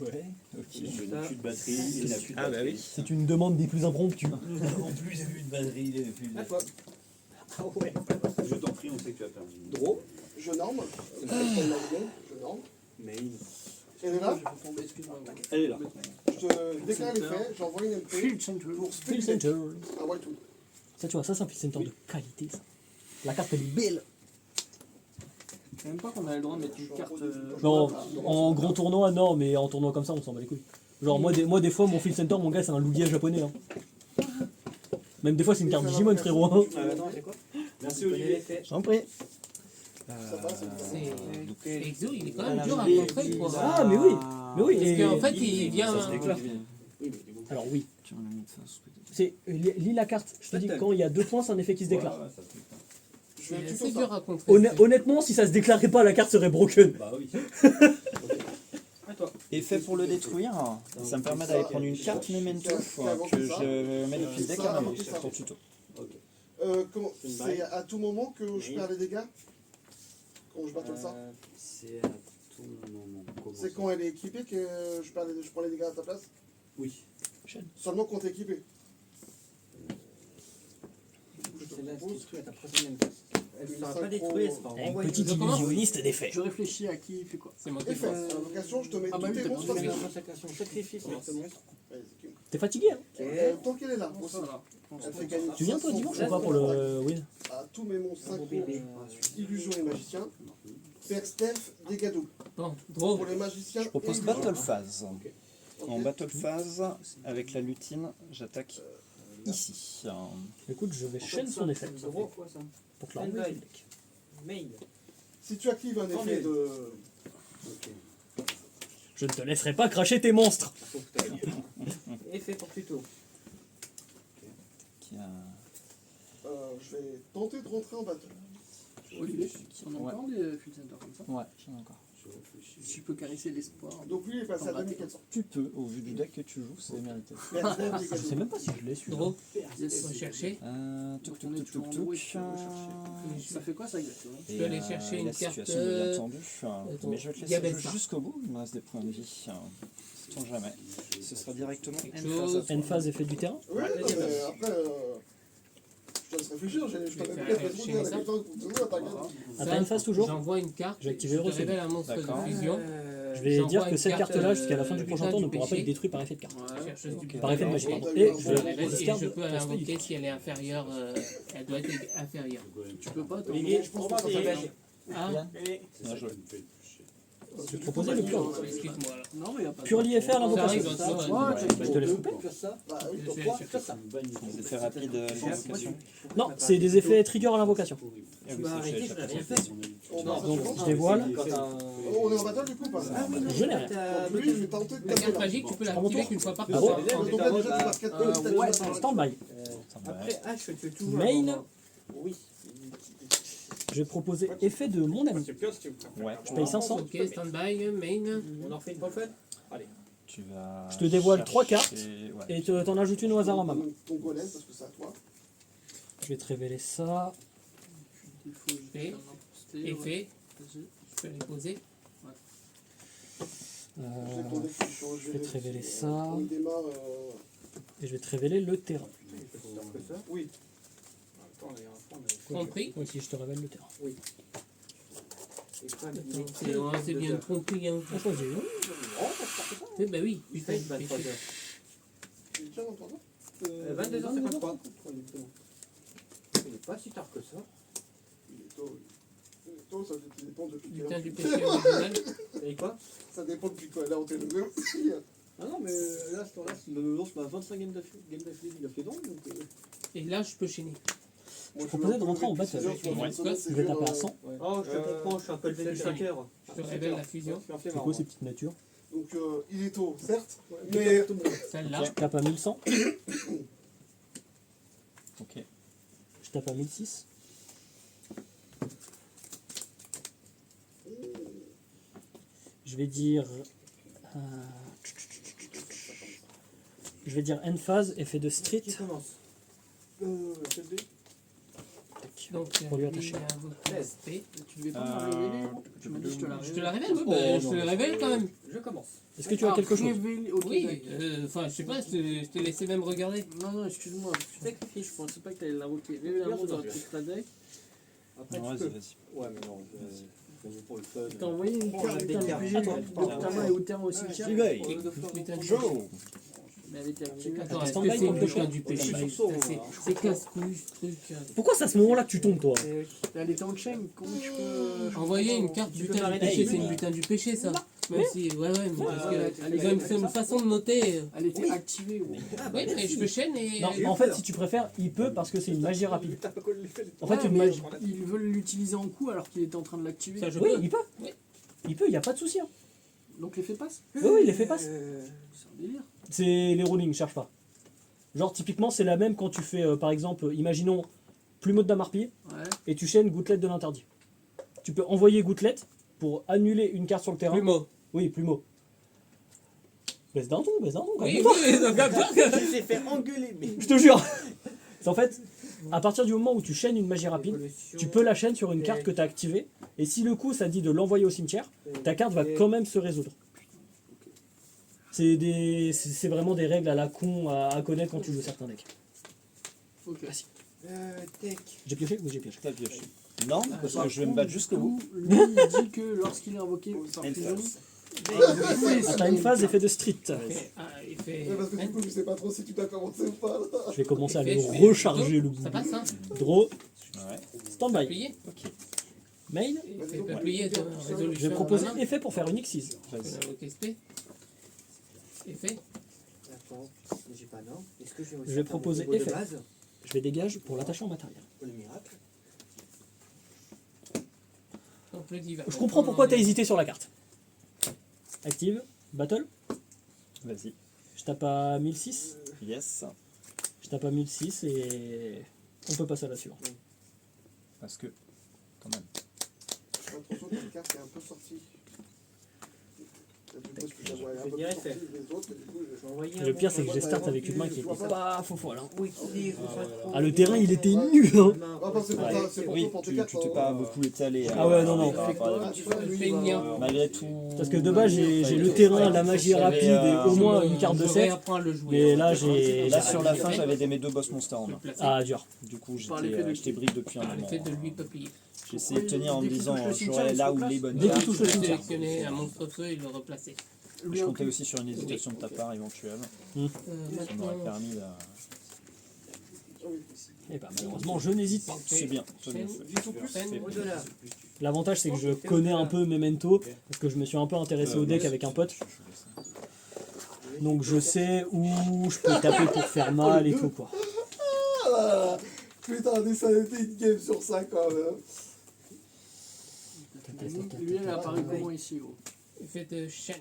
Speaker 8: Ouais, ok.
Speaker 6: Je n'ai plus de batterie. Il n'a plus de
Speaker 8: Ah bah
Speaker 6: batterie.
Speaker 8: oui.
Speaker 4: C'est une demande des plus impromptues.
Speaker 6: Nous n'avons plus de batterie. Il n'est plus de
Speaker 1: À toi. Ah ouais.
Speaker 6: Je t'en prie, on sait que tu as perdu.
Speaker 1: Draw.
Speaker 7: Je norme. Je norme.
Speaker 6: Mais
Speaker 7: Elle est là.
Speaker 2: Je vais tomber, excuse-moi.
Speaker 6: elle est là.
Speaker 7: Je te déclare les faits. J'envoie une MP
Speaker 2: Field Center.
Speaker 7: pour
Speaker 4: Field
Speaker 7: split
Speaker 4: Center.
Speaker 7: un Whitewood.
Speaker 4: Ça, tu vois, ça, c'est un Field Center de qualité, ça. La carte, elle est belle.
Speaker 2: Je sais même pas qu'on avait le droit de mettre une carte.
Speaker 4: Non, en grand tournoi, non, mais en tournoi comme ça, on s'en bat les couilles. Genre, moi, des fois, mon Field Center, mon gars, c'est un Lugia japonais. Hein. Même des fois, c'est une carte Digimon, frérot. Hein.
Speaker 1: Attends, c'est quoi?
Speaker 6: Merci Olivier.
Speaker 4: J'en prie.
Speaker 7: Ça passe.
Speaker 5: c'est. Exo, il est quand même dur à contrer, quoi.
Speaker 4: Ah, mais oui. Mais oui.
Speaker 5: Parce
Speaker 4: et-
Speaker 5: qu'en fait, il vient.
Speaker 6: Ça se déclare.
Speaker 4: Alors, oui.
Speaker 8: Tu en as mis de face, peut-être.
Speaker 4: C'est lis la carte. Je te dis, quand il y a 2 points, c'est un effet qui se déclare.
Speaker 6: Ouais, ça se déclare.
Speaker 7: Je vais
Speaker 5: C'est
Speaker 7: plutôt
Speaker 5: assez
Speaker 7: ça.
Speaker 5: dur à contrer.
Speaker 4: Honnêtement, si ça se déclarait pas, la carte serait broken.
Speaker 6: Bah oui.
Speaker 1: À toi.
Speaker 8: Effet pour le détruire, ça me permet d'aller prendre une carte memento que je mets depuis le deck à ma main pour tuto.
Speaker 7: C'est à tout moment que je perds les dégâts? Quand je battle ça?
Speaker 6: C'est à tout moment. Comment
Speaker 7: C'est
Speaker 6: ça
Speaker 7: quand elle est équipée que je prends les dégâts à ta place?
Speaker 6: Oui.
Speaker 7: Seulement quand t'es équipé.
Speaker 1: Celle-là, elle se détruit à ta prochaine phase. Elle ne sera pas détruite, elle sera renvoyée.
Speaker 4: Petit
Speaker 5: Je commence.
Speaker 4: illusionniste d'effet.
Speaker 2: Je réfléchis à qui fait quoi.
Speaker 5: C'est moi qui
Speaker 7: Effet,
Speaker 5: pense.
Speaker 7: invocation, je te mets
Speaker 2: Ah bah
Speaker 7: tous
Speaker 2: oui,
Speaker 7: tes
Speaker 2: t'as
Speaker 7: monstres.
Speaker 2: bien
Speaker 1: La
Speaker 2: fait.
Speaker 1: consacration, sacrifice, on te montre.
Speaker 4: T'es fatigué, hein?
Speaker 7: Tant qu'elle est là, aussi.
Speaker 2: Voilà.
Speaker 7: Elle fait gagner
Speaker 4: Tu viens toi
Speaker 7: 500
Speaker 4: dimanche ou pas pour le win?
Speaker 7: à tous mes monstres 5
Speaker 1: bébé.
Speaker 7: illusion et magicien. Faire Steph, dégâts doubles.
Speaker 5: Bon, draw.
Speaker 7: Pour les magiciens.
Speaker 8: Je propose
Speaker 7: et
Speaker 8: Battle
Speaker 7: illusions.
Speaker 8: Phase.
Speaker 7: Ok.
Speaker 8: En Battle Phase, avec la lutine, j'attaque ici.
Speaker 4: Écoute, je vais chaîne son effet
Speaker 1: Draw quoi ça?
Speaker 4: pour que la renvoie
Speaker 1: Stand-by.
Speaker 4: du deck.
Speaker 1: Main.
Speaker 7: Si tu actives un effet
Speaker 1: Entendu.
Speaker 7: de.
Speaker 4: Je ne te laisserai pas cracher tes monstres.
Speaker 1: Effet pour tuto.
Speaker 8: Qui a
Speaker 7: je vais tenter de rentrer en battle.
Speaker 2: Olivier, on a encore des full center comme ça.
Speaker 8: Ouais, j'en ai encore.
Speaker 2: Si tu peux caresser l'espoir.
Speaker 7: Donc lui il est passé à 2400.
Speaker 8: Tu peux, au vu du deck que tu joues, c'est mérité.
Speaker 4: Je sais même pas si je l'ai celui-là.
Speaker 5: Draw. Rechercher.
Speaker 8: Touk
Speaker 2: On est
Speaker 8: touk
Speaker 2: toujours
Speaker 8: touk
Speaker 2: en haut et
Speaker 8: touk.
Speaker 2: tu peux rechercher. Ça fait quoi ça exactement?
Speaker 5: Je peux aller chercher une
Speaker 8: la
Speaker 5: carte,
Speaker 8: situation devient tendue,
Speaker 5: attends,
Speaker 8: mais je vais te laisser
Speaker 5: Diabète.
Speaker 8: jouer jusqu'au bout, il me reste des points de vie. Sait-on jamais. Ce sera directement
Speaker 5: Quelque
Speaker 8: une phase.
Speaker 5: chose.
Speaker 4: N phase effet du terrain.
Speaker 7: Ouais, non, mais après, je te laisse réfléchir, je
Speaker 5: vais
Speaker 7: t'avais
Speaker 5: faire
Speaker 7: pas trop dire
Speaker 5: ça.
Speaker 7: la question que tu t'inquiète.
Speaker 4: Ah, t'as une phase toujours.
Speaker 5: J'envoie une carte.
Speaker 4: Je vais activer
Speaker 5: je
Speaker 4: le
Speaker 5: te
Speaker 4: recel.
Speaker 5: révèle un monstre
Speaker 8: D'accord.
Speaker 5: de fusion.
Speaker 4: Je vais
Speaker 5: J'envoie
Speaker 4: dire que
Speaker 5: une
Speaker 4: cette
Speaker 5: carte,
Speaker 4: carte-là, jusqu'à la fin du
Speaker 5: butin
Speaker 4: prochain tour,
Speaker 5: du
Speaker 4: ne pourra pas
Speaker 5: péché.
Speaker 4: être détruite par effet de carte.
Speaker 5: Chercheuse du
Speaker 4: Par effet de magie,
Speaker 5: péché.
Speaker 4: pardon.
Speaker 7: Et
Speaker 4: Et
Speaker 5: Je
Speaker 4: je
Speaker 5: la révèle et
Speaker 4: discard
Speaker 5: je peux
Speaker 4: de
Speaker 5: l'invoquer si elle est inférieure. Elle doit être inférieure.
Speaker 2: Tu peux pas, toi.
Speaker 1: Olivier,
Speaker 7: Je pense
Speaker 1: pour
Speaker 7: que
Speaker 1: moi,
Speaker 7: ça
Speaker 1: c'est
Speaker 7: va.
Speaker 1: magique.
Speaker 5: Ah,
Speaker 8: Bien joué.
Speaker 4: Je vais proposer le pur.
Speaker 5: excuse-moi alors.
Speaker 2: Non, mais y a pas de.
Speaker 4: Pur lié faire
Speaker 5: Ça
Speaker 4: l'invocation.
Speaker 5: arrive, ça,
Speaker 2: Ouais,
Speaker 4: Bah, je te laisse couper.
Speaker 7: Bah oui,
Speaker 5: Je
Speaker 7: donc
Speaker 5: vais
Speaker 7: toi,
Speaker 5: aller chercher ça.
Speaker 8: Des effets rapides, l'invocation.
Speaker 4: Non, c'est des effets trigger à l'invocation.
Speaker 8: Ah oui,
Speaker 1: Tu m'as
Speaker 8: ça,
Speaker 1: arrêté,
Speaker 8: j'ai
Speaker 1: je n'ai rien
Speaker 8: déjà
Speaker 1: fait.
Speaker 4: Donc je dévoile.
Speaker 7: on est en battle du coup ou pas?
Speaker 4: Je n'ai rien.
Speaker 7: Donc lui, je vais tenter de
Speaker 5: La carte
Speaker 7: taper là.
Speaker 5: magique, tu peux
Speaker 4: Je prends mon
Speaker 5: l'activer
Speaker 4: tour.
Speaker 5: qu'une fois par
Speaker 4: Ah
Speaker 5: tour.
Speaker 4: bon
Speaker 7: Donc là déjà tu marques 4
Speaker 2: ouais,
Speaker 4: Stand-by.
Speaker 1: Après H, tu es toujours.
Speaker 4: Main.
Speaker 1: Oui.
Speaker 4: Je vais proposer effet de mon ami.
Speaker 8: Ouais,
Speaker 4: Je paye 500.
Speaker 5: Ok, stand-by, main.
Speaker 1: On en refait une pour le fun.
Speaker 8: tu vas.
Speaker 4: Je te dévoile
Speaker 8: chercher-
Speaker 4: 3 cartes.
Speaker 8: Ouais.
Speaker 4: Et t'en ajoutes une au hasard à ma main.
Speaker 7: Ton golem parce que c'est à toi.
Speaker 4: Je vais te révéler ça.
Speaker 5: Fait. Effet. Je peux les poser.
Speaker 7: Je sais que ton deck tu changes.
Speaker 4: je vais te révéler ça.
Speaker 7: On démarre.
Speaker 4: Et je vais te révéler le terrain.
Speaker 7: Oui.
Speaker 5: Compris.
Speaker 4: Moi aussi, je te révèle le terrain.
Speaker 5: C'est bien compris. Hein.
Speaker 4: On choisit une.
Speaker 5: Eh ben oui, putain,
Speaker 1: Fait 23 heures.
Speaker 7: Tu es déjà dans ton deck
Speaker 1: 22h53. Il n'est pas si tard que ça.
Speaker 7: Il est tôt. Il est tôt, ça dépend depuis quelle
Speaker 5: putain
Speaker 7: heure.
Speaker 5: du péché original.
Speaker 1: Et quoi?
Speaker 7: Ça dépend depuis quoi. Là, on t'est levé aussi.
Speaker 3: Ah non, mais là, ce temps-là, le lance m'a 25 games d'affilée, il a fait donc.
Speaker 5: Et là, je peux chaîner.
Speaker 7: Moi,
Speaker 4: proposais de rentrer en battle.
Speaker 7: Ouais.
Speaker 4: Je vais taper à 100.
Speaker 1: Oh, je te comprends, je suis un peu levé depuis 5 heures.
Speaker 5: Je te révèle la fusion.
Speaker 4: C'est quoi ces petites natures?
Speaker 7: Donc, il est tôt, certes, mais
Speaker 5: Celle-là.
Speaker 4: Je tape à 1100.
Speaker 8: Ok.
Speaker 4: Je tape à 1006. Je vais dire. Je vais dire end phase, effet de street.
Speaker 1: Qui commence?
Speaker 5: Donc,
Speaker 4: Pour lui
Speaker 5: lui,
Speaker 4: attacher.
Speaker 5: il a invoqué SP.
Speaker 2: Tu devais pas me la révéler? Tu m'as dit je te la
Speaker 5: Je te
Speaker 2: révèle.
Speaker 5: la révèle, je te la révèle quand même.
Speaker 1: Je commence.
Speaker 4: Est-ce que tu as quelque chose?
Speaker 2: Révéler, ok,
Speaker 5: Oui,
Speaker 2: d'accord.
Speaker 5: enfin, je sais pas, je t'ai laissé même regarder.
Speaker 2: Non, non, excuse-moi. Je pensais pas que t'allais l'invoquer. Révéler un mot dans le extra deck.
Speaker 1: Après,
Speaker 8: Non,
Speaker 1: tu
Speaker 8: vas-y,
Speaker 1: peux.
Speaker 8: vas-y.
Speaker 3: Ouais, mais non, je pour le fun.
Speaker 2: T'as envoyé une carte
Speaker 1: des
Speaker 2: butin
Speaker 1: cartes.
Speaker 2: du PG,
Speaker 1: Attends,
Speaker 2: donc ta main est au terrain au cimetière.
Speaker 5: Putain de
Speaker 8: Joe.
Speaker 2: Mais elle était activée.
Speaker 5: Attends, est-ce
Speaker 4: Stand-by,
Speaker 5: que c'est une
Speaker 4: quelque
Speaker 5: putain
Speaker 4: chose
Speaker 5: du péché?
Speaker 3: Je suis sur
Speaker 5: C'est casse-couille ce truc.
Speaker 4: Pourquoi c'est à ce moment-là que tu tombes, toi?
Speaker 2: Elle était en chain. Comment tu peux.
Speaker 5: Envoyer une carte
Speaker 1: Tu peux
Speaker 5: butin du
Speaker 1: m'arrêter.
Speaker 5: péché, c'est une butin du péché ça. Même si, ouais, mais parce que ils ont une façon de noter.
Speaker 2: Elle était activée.
Speaker 5: Oui, mais je peux chaîne et.
Speaker 4: Non, mais en fait, si tu préfères, il peut parce que c'est une magie rapide. En fait,
Speaker 2: Ouais,
Speaker 4: une
Speaker 2: mais
Speaker 4: magie.
Speaker 2: ils veulent l'utiliser en coup alors qu'il était en train de l'activer.
Speaker 5: Ça, je
Speaker 4: Oui,
Speaker 5: peux.
Speaker 4: il peut.
Speaker 5: Oui.
Speaker 4: Il peut, il n'y a pas de souci. Hein.
Speaker 2: Donc l'effet passe.
Speaker 4: Oui, oui, l'effet passe.
Speaker 2: C'est un délire.
Speaker 4: C'est les rulings, cherche pas. Genre, typiquement, c'est la même quand tu fais, par exemple, imaginons plumeau de dame harpie
Speaker 2: Ouais.
Speaker 4: et tu chaînes gouttelette de l'interdit. Tu peux envoyer gouttelette pour annuler une carte sur le terrain.
Speaker 5: Plumeau.
Speaker 4: Oui, plumeau. Baisse d'un ton, quand
Speaker 5: Oui,
Speaker 4: même.
Speaker 5: oui, donc
Speaker 1: Tu t'es fait engueuler, mais.
Speaker 4: Je te jure. C'est en fait, à partir du moment où tu chaînes une magie rapide, tu peux la chaîner sur une carte que tu as activée. Et si le coup, ça dit de l'envoyer au cimetière, ta carte va quand même se résoudre. C'est vraiment des règles à la con à connaître quand tu joues certains decks.
Speaker 2: Ok.
Speaker 1: Tech.
Speaker 4: J'ai pioché? Oui, j'ai pioché.
Speaker 8: T'as pioché. Non, parce que je vais me battre jusqu'au bout.
Speaker 2: Lui, il dit que lorsqu'il est invoqué par
Speaker 8: End
Speaker 2: fusion,
Speaker 8: phase.
Speaker 4: Ah, t'as une phase effet de street.
Speaker 5: il fait.
Speaker 7: Ouais, parce que du coup, je sais pas trop si tu t'as commencé ou pas. Là.
Speaker 4: Je vais commencer à le
Speaker 5: Je fais
Speaker 4: recharger le bout.
Speaker 5: Ça passe, hein?
Speaker 4: Draw,
Speaker 8: Ouais.
Speaker 4: stand-by.
Speaker 5: Plié.
Speaker 4: Main,
Speaker 5: Il fait pas plier, toi, résolution.
Speaker 4: je vais proposer effet pour faire une X6.
Speaker 5: Je peux l'invoquer SP. Effet.
Speaker 1: Attends, j'ai pas non. Est-ce que j'ai
Speaker 4: Je vais proposer
Speaker 1: de
Speaker 4: effet.
Speaker 1: base
Speaker 4: Je vais dégage pour l'attacher en matériel.
Speaker 1: pour le miracle?
Speaker 5: Donc le diva.
Speaker 4: Je comprends pourquoi t'as hésité sur la carte. Active, battle.
Speaker 8: Vas-y.
Speaker 4: Je tape à 1006.
Speaker 8: Yes.
Speaker 4: Je tape à 1006 et On peut passer à la suivante.
Speaker 8: Parce que, quand même.
Speaker 7: Attention, t'as une carte qui est un peu sortie.
Speaker 1: Je dirais fait.
Speaker 4: Le pire, c'est que j'ai start avec une main qui était pas faux folle.
Speaker 1: Oui,
Speaker 4: Ah, le terrain, il était nul. Hein.
Speaker 8: Oui, tu t'es pas beaucoup étalé.
Speaker 4: Ah ouais, non, non.
Speaker 8: Malgré tout.
Speaker 4: Parce que de base, j'ai le terrain, la magie rapide et au moins une carte de 7. Mais là, j'ai.
Speaker 8: Là, sur la fin, j'avais des mes 2 boss monsters en main.
Speaker 4: Ah, dur.
Speaker 8: Du coup, j'étais bride depuis un
Speaker 5: Le
Speaker 8: moment.
Speaker 5: fait de lui copier.
Speaker 8: J'ai essayé de tenir en me disant, j'aurais là où les bonnes
Speaker 4: Dès qu'il
Speaker 8: cartes.
Speaker 4: touche le cimetière.
Speaker 5: Sélectionner un monstre feu et le replacer.
Speaker 8: Je comptais aussi sur une hésitation de ta part éventuelle. Ça m'aurait permis de.
Speaker 4: Et bah, malheureusement, je n'hésite pas.
Speaker 8: C'est bien. C'est bien fait.
Speaker 1: au-delà.
Speaker 4: L'avantage, c'est que je connais un peu Memento. Parce que je me suis un peu intéressé au deck avec un pote. Donc, je sais où je peux taper pour faire mal et tout, quoi.
Speaker 7: Ah, putain, des saletés de game sur ça quand même.
Speaker 2: Lui, elle est apparue comment ici, gros?
Speaker 5: Effet de chaîne.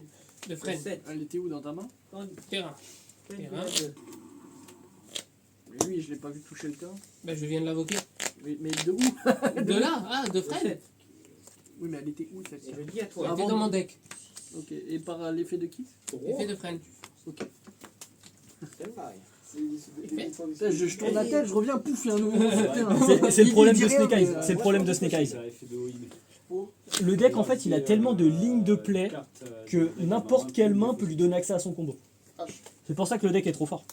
Speaker 5: De freine.
Speaker 2: Elle était où dans ta main?
Speaker 5: Terrain. Terrain.
Speaker 2: Mais lui, je l'ai pas vu toucher le terrain.
Speaker 5: Bah, je viens de l'invoquer.
Speaker 2: Mais de où?
Speaker 5: De là? Ah, de freine.
Speaker 2: Oui, mais elle était où celle-ci?
Speaker 1: Je dis à
Speaker 5: Elle
Speaker 1: toi.
Speaker 5: était dans mon deck.
Speaker 2: Ok, et par l'effet de qui?
Speaker 5: Effet de freine.
Speaker 2: Ok.
Speaker 7: C'est
Speaker 2: Je tourne la tête, je reviens, pouf, il y a un nouveau monstre sur le terrain.
Speaker 4: C'est le problème
Speaker 2: Il
Speaker 4: de
Speaker 2: dit rien,
Speaker 4: Snake Eyes.
Speaker 2: mais,
Speaker 4: C'est le problème de Snake Eyes.
Speaker 6: Ça a fait de haut, il met.
Speaker 4: Le deck, en fait, il a tellement de lignes de play que n'importe quelle main peut lui donner accès à son combo. C'est pour ça que le deck est trop fort.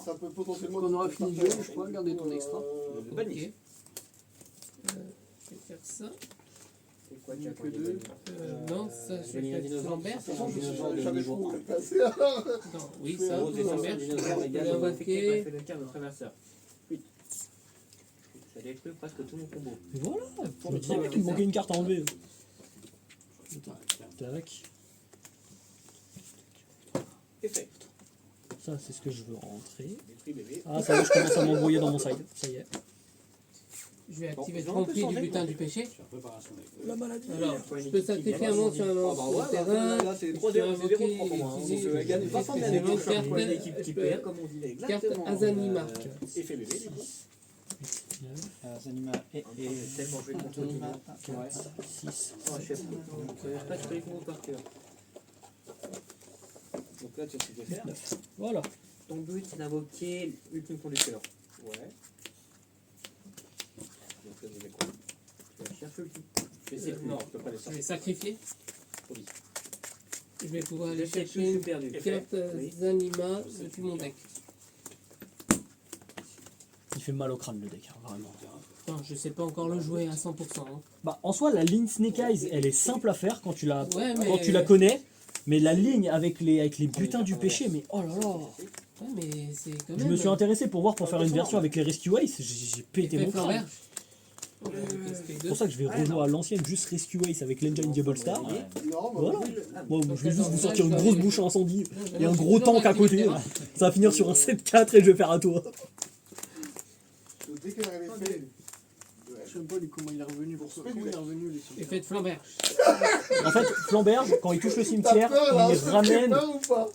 Speaker 7: Ça peut potentiellement.
Speaker 2: On aura fini le jeu, je crois, garder ton extra.
Speaker 5: Ok. Je vais faire ça.
Speaker 2: Que deux.
Speaker 5: Non, ça, je vais faire Flambert.
Speaker 7: J'avais trop où le placer alors.
Speaker 5: Non, oui, ça, Flambert. Je vais invoquer.
Speaker 1: Fait le quart de traverseur. Ça détruit presque tout mon combo.
Speaker 4: Et voilà. Je me disais, mec, il me manquait une carte à enlever. Tac.
Speaker 1: Effet.
Speaker 4: Ça, c'est ce que je veux rentrer.
Speaker 1: Détruit bébé.
Speaker 4: Ah, ça y est, je commence à m'embrouiller dans mon side. Ça y est.
Speaker 5: Je vais activer le tromperie du butin du péché.
Speaker 4: La maladie.
Speaker 5: Alors, je peux sacrifier un monstre sur un monstre sur le terrain.
Speaker 1: Là, c'est
Speaker 5: Je
Speaker 1: 3-0,
Speaker 5: peux
Speaker 1: c'est 0-3
Speaker 5: invoquer,
Speaker 1: pour moi.
Speaker 5: utiliser
Speaker 1: Donc, gagne pas sans gagner.
Speaker 5: une carte,
Speaker 1: Une équipe qui perd, comme on dit.
Speaker 5: carte
Speaker 1: Exactement.
Speaker 5: Azanima.
Speaker 1: Effet bébé, du coup.
Speaker 8: Zanima et.
Speaker 1: Tellement joué contre lui.
Speaker 8: Zanima.
Speaker 1: Ouais.
Speaker 4: 6.
Speaker 1: Oh, je sais pas, tu peux les combos par cœur. Donc là, tu sais ce que tu veux faire.
Speaker 4: Voilà.
Speaker 1: Ton but, c'est d'invoquer l'ultime conducteur. Ouais. Donc là, je vais quoi? Je vais chercher l'ultime. Je vais essayer de. Non, je peux pas les
Speaker 5: Je
Speaker 1: sortir.
Speaker 5: vais sacrifier.
Speaker 1: Oui.
Speaker 5: Je vais pouvoir aller
Speaker 1: Je sais
Speaker 5: chercher
Speaker 1: que je suis
Speaker 5: une
Speaker 1: perdu.
Speaker 5: carte
Speaker 1: Oui.
Speaker 5: Zanima depuis mon deck.
Speaker 4: Il fait mal au crâne, le deck, hein, vraiment.
Speaker 5: Non, je sais pas encore le jouer à 100%. Hein.
Speaker 4: Bah, en soi, la ligne Snake Eyes, elle est simple à faire quand tu la,
Speaker 5: Ouais, mais-
Speaker 4: quand tu la connais. Mais la ligne avec les butins du péché, mais oh là là.
Speaker 5: Ouais, mais c'est quand même.
Speaker 4: Je me suis intéressé pour voir pour faire une version avec les Rescue Ace. J'ai pété mon
Speaker 5: Flambert.
Speaker 4: crâne. C'est pour ça que je vais rejouer à l'ancienne, juste Rescue Ace avec l'Engine Diable Star.
Speaker 7: Non, bah,
Speaker 4: Voilà.
Speaker 7: oui,
Speaker 4: Moi, je vais juste vous sortir une grosse bouche à incendie et un gros tank à côté. Ça va finir sur un 7-4 et je vais faire à toi.
Speaker 7: dès qu'elle avait fait.
Speaker 2: Je sais pas lui, comment il est revenu. Comment il est revenu lui, sur-
Speaker 5: Effet de Flambert.
Speaker 4: En fait, Flamberge, quand il touche le cimetière, il ramène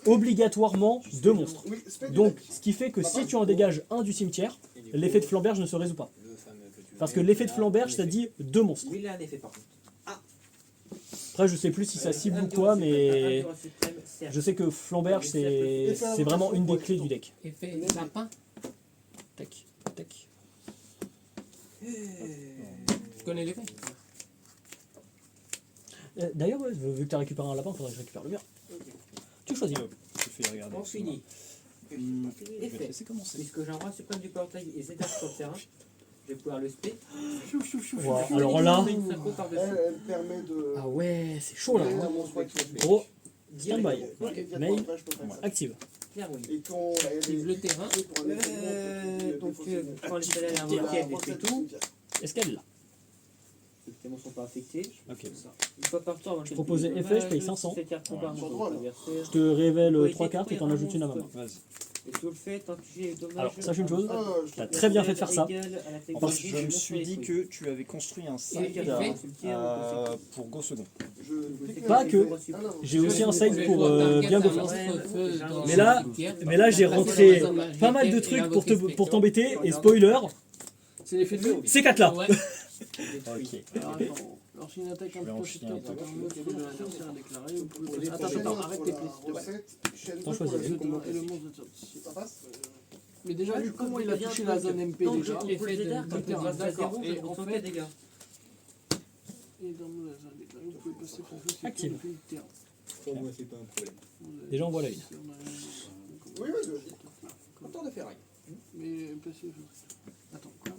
Speaker 4: obligatoirement 2 monstres.
Speaker 7: Oui, spé du
Speaker 4: Donc,
Speaker 7: deck.
Speaker 4: ce qui fait que si tu en dégages un du cimetière, l'effet de Flamberge ne se résout pas. Parce que l'effet de Flamberge, ça dit 2 monstres.
Speaker 1: Oui, il a un effet par contre.
Speaker 4: Après, je sais plus si ça cible ou quoi, mais je sais que Flamberge, c'est vraiment une des clés du deck.
Speaker 5: Effet lapin.
Speaker 4: Tac, tac.
Speaker 5: Tu connais l'effet?
Speaker 4: D'ailleurs, ouais, vu que tu as récupéré un lapin, il faudrait que je récupère le mien. Tu choisis.
Speaker 8: Je fais regarder.
Speaker 1: On finit.
Speaker 8: Je vais te
Speaker 1: Effet.
Speaker 8: laisser commencer.
Speaker 1: Puisque j'ai un roi suprême du portail et c'est sur le terrain, je vais pouvoir le spé.
Speaker 4: Voilà, alors là.
Speaker 7: Elle permet de.
Speaker 4: Ah ouais, c'est chaud là.
Speaker 7: créer
Speaker 4: Hein.
Speaker 7: un monstre qui se met.
Speaker 4: Gros,
Speaker 1: Direct.
Speaker 4: stand-by.
Speaker 7: Immédiatement
Speaker 4: Mail,
Speaker 7: après, je peux faire ça.
Speaker 4: active.
Speaker 1: Claire, oui.
Speaker 7: Et quand elle
Speaker 5: Active
Speaker 7: est.
Speaker 5: le terrain.
Speaker 7: Pour un événement,
Speaker 1: Donc, quand les salaires sont invoqués, elle détruit tout.
Speaker 4: Est-ce qu'elle l'a?
Speaker 1: Les ne sont pas affectés.
Speaker 8: Ok.
Speaker 1: Une fois par tour, avant
Speaker 4: Je proposais effet, je paye 500.
Speaker 1: Cette carte combat
Speaker 7: Ouais.
Speaker 1: mon adversaire.
Speaker 4: Je te révèle 3 cartes et t'en ajoutes une à ma main.
Speaker 8: Vas-y.
Speaker 1: Et tout le fait, tant que j'ai dommage.
Speaker 4: Alors, sache une chose,
Speaker 7: je
Speaker 4: t'as très bien fait de faire ça.
Speaker 8: Enfin, je me suis dit que tu avais construit un side pour go second.
Speaker 4: Pas que. J'ai aussi un side pour bien go first. Mais là j'ai rentré pas mal de trucs pour t'embêter, et spoiler,
Speaker 2: C'est l'effet de l'eau.
Speaker 4: ces 4 là.
Speaker 8: Ok.
Speaker 2: Alors, attends. Lorsqu'une attaque implique un attaque en mode de l'adversaire à déclarer, vous pouvez passer. Attends, arrête tes plaisirs.
Speaker 4: T'en choisis.
Speaker 2: Et le monstre de sortie.
Speaker 7: Ça passe
Speaker 2: Mais déjà, vu comment il a touché la zone MP déjà,
Speaker 1: L'effet de
Speaker 2: d'accord.
Speaker 1: d'accord.
Speaker 2: Et en fait,
Speaker 1: dégâts.
Speaker 2: et dans la zone déclarée, vous pouvez passer face au
Speaker 4: Active.
Speaker 2: effet du terrain.
Speaker 9: Pour moi, c'est pas un problème.
Speaker 4: Déjà on voit la une.
Speaker 7: Oui, oui,
Speaker 9: Content de ferraille.
Speaker 2: Mais passer. Attends, quoi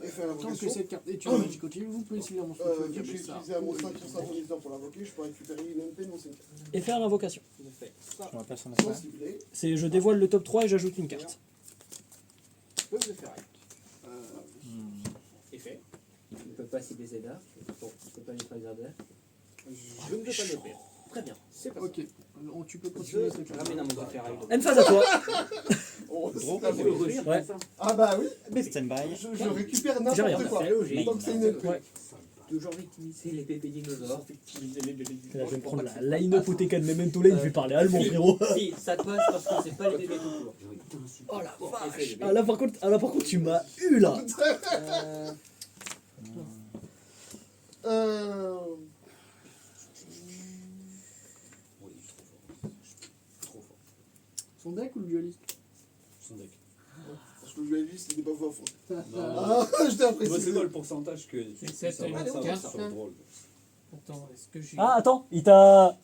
Speaker 7: Et faire
Speaker 2: tant que
Speaker 7: l'invocation.
Speaker 2: cette carte est une magie continue, vous pouvez essayer un monstre de feu
Speaker 7: Vu que j'ai
Speaker 2: qui a
Speaker 7: utilisé un monstre synchronisant pour l'invoquer, je peux récupérer une MP de mon cimetière.
Speaker 4: Et faire l'invocation.
Speaker 8: Je m'appelle son affaire.
Speaker 7: Sans cibler.
Speaker 4: C'est je dévoile le top 3 et j'ajoute une carte.
Speaker 9: Peuvent de ferraille. Effet.
Speaker 1: Il ne peut pas cibler ses dards. Bon, il ne peut pas lui faire les ardeurs.
Speaker 9: Je ne veux pas le perdre. Très bien. C'est pas
Speaker 2: Ok, alors tu peux continuer cette
Speaker 9: Je ramène un monstre de ferraille.
Speaker 4: N-phase à toi.
Speaker 7: Oh,
Speaker 8: Drôle.
Speaker 7: c'est pas vrai.
Speaker 4: Ouais.
Speaker 7: Ah bah oui,
Speaker 8: Stand by.
Speaker 7: je récupère
Speaker 4: J'ai rien.
Speaker 7: n'importe quoi.
Speaker 1: C'est logique.
Speaker 7: Tant que c'est une MP.
Speaker 4: Ouais.
Speaker 1: Toujours victimiser les pépés dinosaures.
Speaker 4: Là, je vais prendre la line-up au TK de Memento Lane, je vais parler allemand, frérot.
Speaker 1: Si, ça passe parce que c'est pas les bébés tout court.
Speaker 4: Oh la vache. Ah là par contre tu m'as eu là.
Speaker 2: Son deck ou le dualiste?
Speaker 6: Son deck.
Speaker 7: Parce que le dualiste, il n'est pas fou à fond.
Speaker 6: Non.
Speaker 7: Ah, je t'ai
Speaker 6: Moi,
Speaker 7: apprécié.
Speaker 6: c'est quoi le pourcentage que
Speaker 5: C'est
Speaker 6: ça va,
Speaker 5: une
Speaker 6: ça va,
Speaker 5: carte,
Speaker 6: ça va,
Speaker 5: là.
Speaker 6: drôle.
Speaker 5: Attends, est-ce que j'ai.
Speaker 4: Ah attends, il t'a...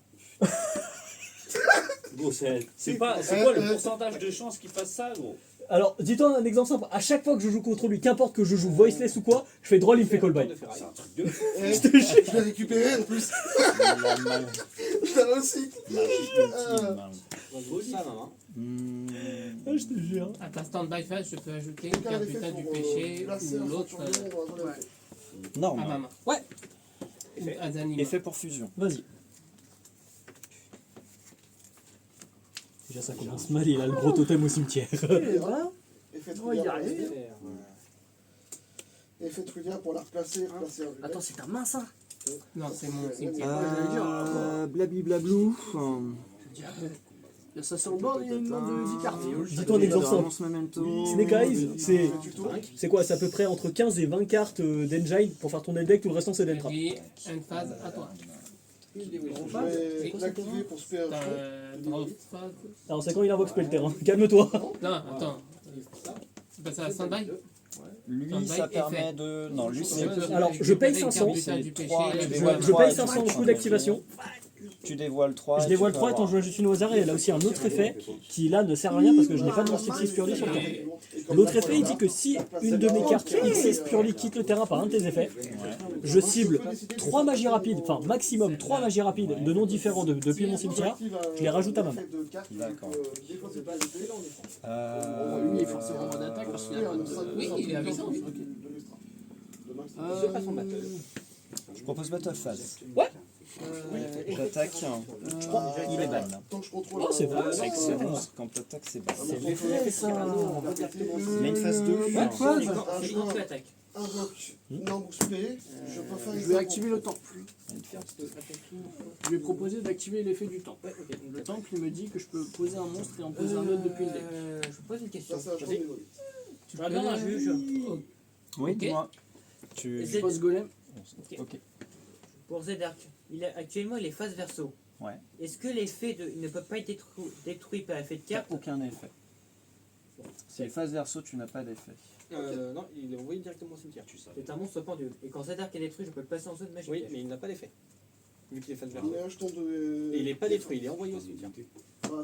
Speaker 6: Gros, c'est quoi le pourcentage de chance qu'il fasse ça, gros?
Speaker 4: Alors dis-toi un exemple simple, à chaque fois que je joue contre lui, qu'importe que je joue voiceless ou quoi, je fais draw, il me fait call by.
Speaker 6: C'est un truc de fou.
Speaker 7: Eh, je l'ai récupéré en plus.
Speaker 8: La magie.
Speaker 7: Je l'ai réussi.
Speaker 8: ultime.
Speaker 9: Ça, maman.
Speaker 4: Ah, je te jure.
Speaker 5: À ta stand-by phase, je peux ajouter une
Speaker 7: Quelqu'un
Speaker 5: carte
Speaker 7: avait
Speaker 5: du
Speaker 7: fait
Speaker 5: tas du
Speaker 7: pour
Speaker 5: péché
Speaker 7: placer
Speaker 5: ou
Speaker 7: un
Speaker 5: l'autre
Speaker 7: centurion dans la zone MP.
Speaker 5: à
Speaker 8: Norme.
Speaker 5: ma main.
Speaker 4: Ouais,
Speaker 5: Ou à Zanima.
Speaker 8: Effet pour fusion.
Speaker 4: vas-y. Déjà ça commence mal, il a le gros totem au cimetière.
Speaker 7: Effet
Speaker 2: On va y
Speaker 7: Trulia.
Speaker 2: arriver.
Speaker 7: Effet Trulia pour la replacer, replacer un
Speaker 2: Attends, c'est ta main ça?
Speaker 5: Non, c'est mon cimetière.
Speaker 8: Blabli-blablou.
Speaker 2: Ça sur le bord, il y a une main de 10 cartes.
Speaker 4: Dis-toi un exemple simple. Snake Eyes, c'est quoi? C'est à peu près entre 15 et 20 cartes d'engine pour faire tourner le deck, tout le restant c'est d'entra.
Speaker 5: Et une phase à toi.
Speaker 7: Je vais l'activer pour se faire un show.
Speaker 5: Draw phase.
Speaker 4: Alors c'est quand il invoque spell terrain, calme-toi.
Speaker 5: Non, attends. Tu passes à la stand-by?
Speaker 8: Lui, ça permet de. Non, lui, c'est.
Speaker 4: Alors, je paye 500. Je paye 500 au coût d'activation.
Speaker 8: Tu dévoiles 3.
Speaker 4: Je dévoile 3 et t'en joues juste une au hasard, et elle a aussi un autre effet qui là ne sert à rien parce que je n'ai pas de monstre X Purely sur le terrain. L'autre effet il dit que si une de mes cartes X Purely quitte le terrain par un de tes effets, je cible 3 magies rapides, enfin maximum 3 magies rapides de noms différents depuis mon cimetière, je les rajoute à ma main.
Speaker 8: D'accord.
Speaker 2: Lui, il est forcément en attaque parce qu'il a pas de.
Speaker 5: Oui, il est avec ça.
Speaker 8: Je propose Battle Phase.
Speaker 4: Ouais.
Speaker 8: J'attaque. Il est ban.
Speaker 7: Tant que je contrôle.
Speaker 4: Oh, c'est bon.
Speaker 8: Excellent. Quand t'attaques, c'est ban.
Speaker 2: ça.
Speaker 8: Mais une phase 2.
Speaker 1: C'est quand tu attaques.
Speaker 7: Invoque, non spé, je peux faire
Speaker 2: Je vais activer le temps. Je vais proposer d'activer l'effet du temps. Le temps qu'il me dit que je peux poser un monstre et en poser un autre depuis le deck.
Speaker 1: Je vous pose une question.
Speaker 7: Ça, c'est un champ de niveau.
Speaker 1: Tu regardes un juge
Speaker 8: Oui,
Speaker 1: Ok.
Speaker 8: dis-moi. Tu.
Speaker 2: Je pose golem.
Speaker 8: Ok.
Speaker 1: pour Zedark. Actuellement, il est face verso.
Speaker 8: Ouais.
Speaker 1: Est-ce que l'effet de. Il ne peut pas être détruit par effet de
Speaker 8: Il n'y a
Speaker 1: carte?
Speaker 8: aucun effet. Si elle phase verso, tu n'as pas d'effet.
Speaker 9: Non, il est envoyé directement au cimetière.
Speaker 1: C'est un monstre pendule. Et quand Zedark est détruit, je peux le passer en zone magique.
Speaker 9: Oui, mais il n'a pas d'effet. Vu qu'il est phase
Speaker 7: Il
Speaker 9: verso.
Speaker 7: est un jeton de.
Speaker 9: Et il n'est pas détruit, il est envoyé au cimetière.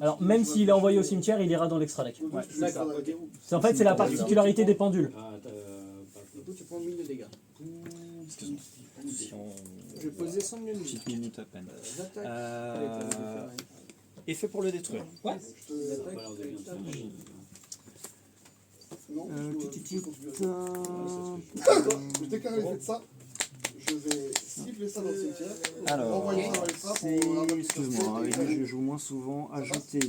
Speaker 4: Alors même s'il est envoyé au cimetière, il ira dans l'extra deck.
Speaker 8: Ouais.
Speaker 9: D'accord, ok.
Speaker 4: En fait c'est la particularité des pendules.
Speaker 6: Ah,
Speaker 9: Du coup, tu prends 1000 de dégâts.
Speaker 8: Excuse-moi. Si on.
Speaker 2: Je vais poser 100 minutes.
Speaker 8: Petite minute à peine.
Speaker 9: J'attaque.
Speaker 8: Effet pour le détruire.
Speaker 7: Non, je continue. Je déclare l'effet de ça. Je vais siffler ça dans le cimetière.
Speaker 8: Alors,
Speaker 7: Envoyer ça dans les trappes pour avoir
Speaker 8: excuse-moi, avec lui, je joue moins souvent. Ajouter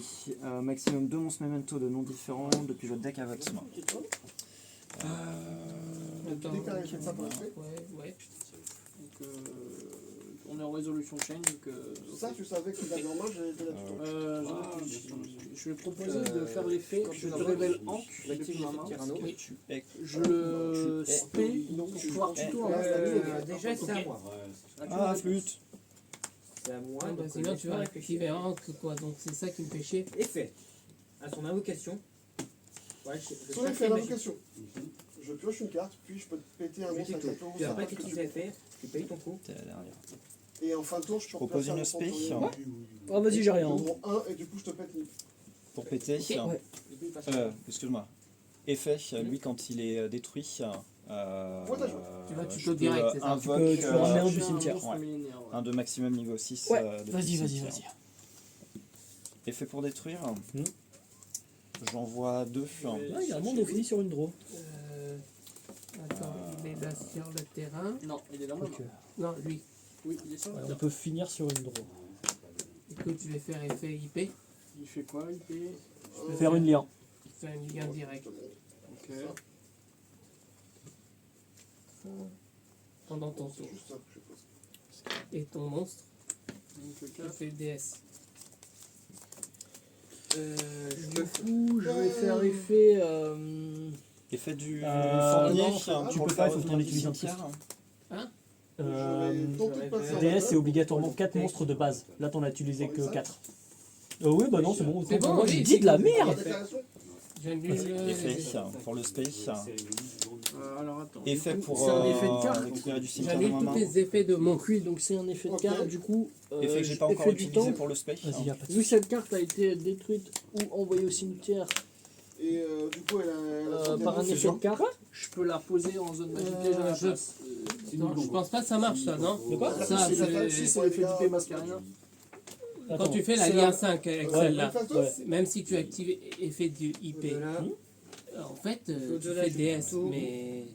Speaker 8: maximum 2 monstres memento de noms différents depuis votre deck à votre main.
Speaker 5: Attends,
Speaker 7: Dès qu'un effet de ça pour l'effet.
Speaker 5: ouais.
Speaker 2: Donc, on est en résolution chain, donc...
Speaker 7: Ça, tu savais que la normale, j'ai été là-dessus.
Speaker 2: Je vais proposer de faire l'effet, je te révèle Ankh depuis ma main. Je le spé pour pouvoir tuto un monstre.
Speaker 1: Déjà, c'est à moi.
Speaker 8: Ah, flûte.
Speaker 1: C'est à moi.
Speaker 5: Ah, bah, sinon, tu vas activer un Ankh, quoi. Donc, c'est ça qui me fait chier.
Speaker 1: Effet. À son invocation. Ouais,
Speaker 7: Soit il fait l'invocation. Je pioche une carte, puis je peux te péter un monstre avec un tour.
Speaker 1: Tu n'as pas été qui fait faire, tu payes ton coup.
Speaker 8: T'es la dernière.
Speaker 7: Et en fin de tour, je peux
Speaker 8: propose
Speaker 7: replacer
Speaker 8: une
Speaker 7: un
Speaker 8: spé.
Speaker 7: fantôme.
Speaker 4: Oh, vas-y, j'ai rien.
Speaker 7: Je prends un et du coup, je te pète une.
Speaker 8: Pour péter, excuse-moi. Effet, lui quand il est détruit,
Speaker 5: Tu vas
Speaker 8: je
Speaker 5: tuto
Speaker 8: peux
Speaker 5: direct, c'est ça.
Speaker 8: invoque
Speaker 4: Tu peux ramener un du cimetière.
Speaker 8: un de maximum niveau 6.
Speaker 4: Ouais,
Speaker 8: depuis
Speaker 4: vas-y,
Speaker 8: le
Speaker 4: vas-y,
Speaker 8: cimetière.
Speaker 4: vas-y.
Speaker 8: Effet pour détruire. J'envoie 2.
Speaker 4: Ah, il y a un monde, on finit sur une draw.
Speaker 5: Attends, il est là sur le terrain.
Speaker 2: Non, il est là maintenant.
Speaker 5: Non, lui.
Speaker 2: Oui, il est sur le
Speaker 4: On
Speaker 2: terrain.
Speaker 4: peut finir sur une draw.
Speaker 5: Écoute, je vais faire effet IP.
Speaker 2: Il fait quoi, il fait...
Speaker 4: Faire une lien.
Speaker 5: Faire un lien direct.
Speaker 2: Ok.
Speaker 5: Pendant ton tour.
Speaker 7: Juste ça que je pose.
Speaker 5: Et ton monstre,
Speaker 2: Donc,
Speaker 5: tu fais DS.
Speaker 2: du coup, je vais faire effet...
Speaker 8: Effet du
Speaker 4: non,
Speaker 8: fornier,
Speaker 4: tu
Speaker 8: pour
Speaker 4: peux
Speaker 8: le
Speaker 4: pas,
Speaker 8: faire
Speaker 4: il faut que t'en
Speaker 8: revenir du
Speaker 4: utilises un
Speaker 8: cimetière.
Speaker 7: Je vais tenter de passer en
Speaker 4: DS,
Speaker 7: mode.
Speaker 4: c'est obligatoirement 4 monstres de base. Là, t'en as utilisé que 4. Oui, bah non, c'est bon.
Speaker 5: C'est bon,
Speaker 4: Moi,
Speaker 5: oui,
Speaker 4: j'ai
Speaker 5: c'est
Speaker 4: dit de la
Speaker 5: bon.
Speaker 4: merde.
Speaker 7: Déclaration.
Speaker 5: J'annule
Speaker 8: Effet pour le space.
Speaker 2: alors attends.
Speaker 8: Effet
Speaker 2: Du coup,
Speaker 8: pour
Speaker 2: c'est un effet de carte.
Speaker 8: récupérer du cimetière
Speaker 5: J'annule
Speaker 8: dans ma
Speaker 5: tous
Speaker 8: main.
Speaker 5: les effets de mon
Speaker 2: Oui, donc c'est un effet de
Speaker 7: Ok.
Speaker 2: carte. Du coup,
Speaker 8: Effet que j'ai pas encore
Speaker 2: effet du
Speaker 8: utilisé
Speaker 2: temps.
Speaker 8: pour le space.
Speaker 4: Vas-y, y a pas de
Speaker 2: Vu que cette carte a été détruite ou envoyée au cimetière
Speaker 7: Et du coup, elle a
Speaker 2: par un
Speaker 7: son
Speaker 2: effet de carte, je peux la poser en zone magique déjà à la
Speaker 5: je-
Speaker 2: place.
Speaker 5: Non, je pense pas que ça marche, ça, non?
Speaker 4: De quoi
Speaker 5: Ça,
Speaker 2: Si,
Speaker 5: c'est-
Speaker 2: c'est l'effet d'IP Mascarena.
Speaker 5: quand tu fais la
Speaker 2: c'est
Speaker 5: lien
Speaker 2: la-
Speaker 5: 5 avec
Speaker 4: Ouais.
Speaker 5: celle-là,
Speaker 4: Ouais.
Speaker 5: même si tu actives effet du IP, en fait, tu fais DS, mais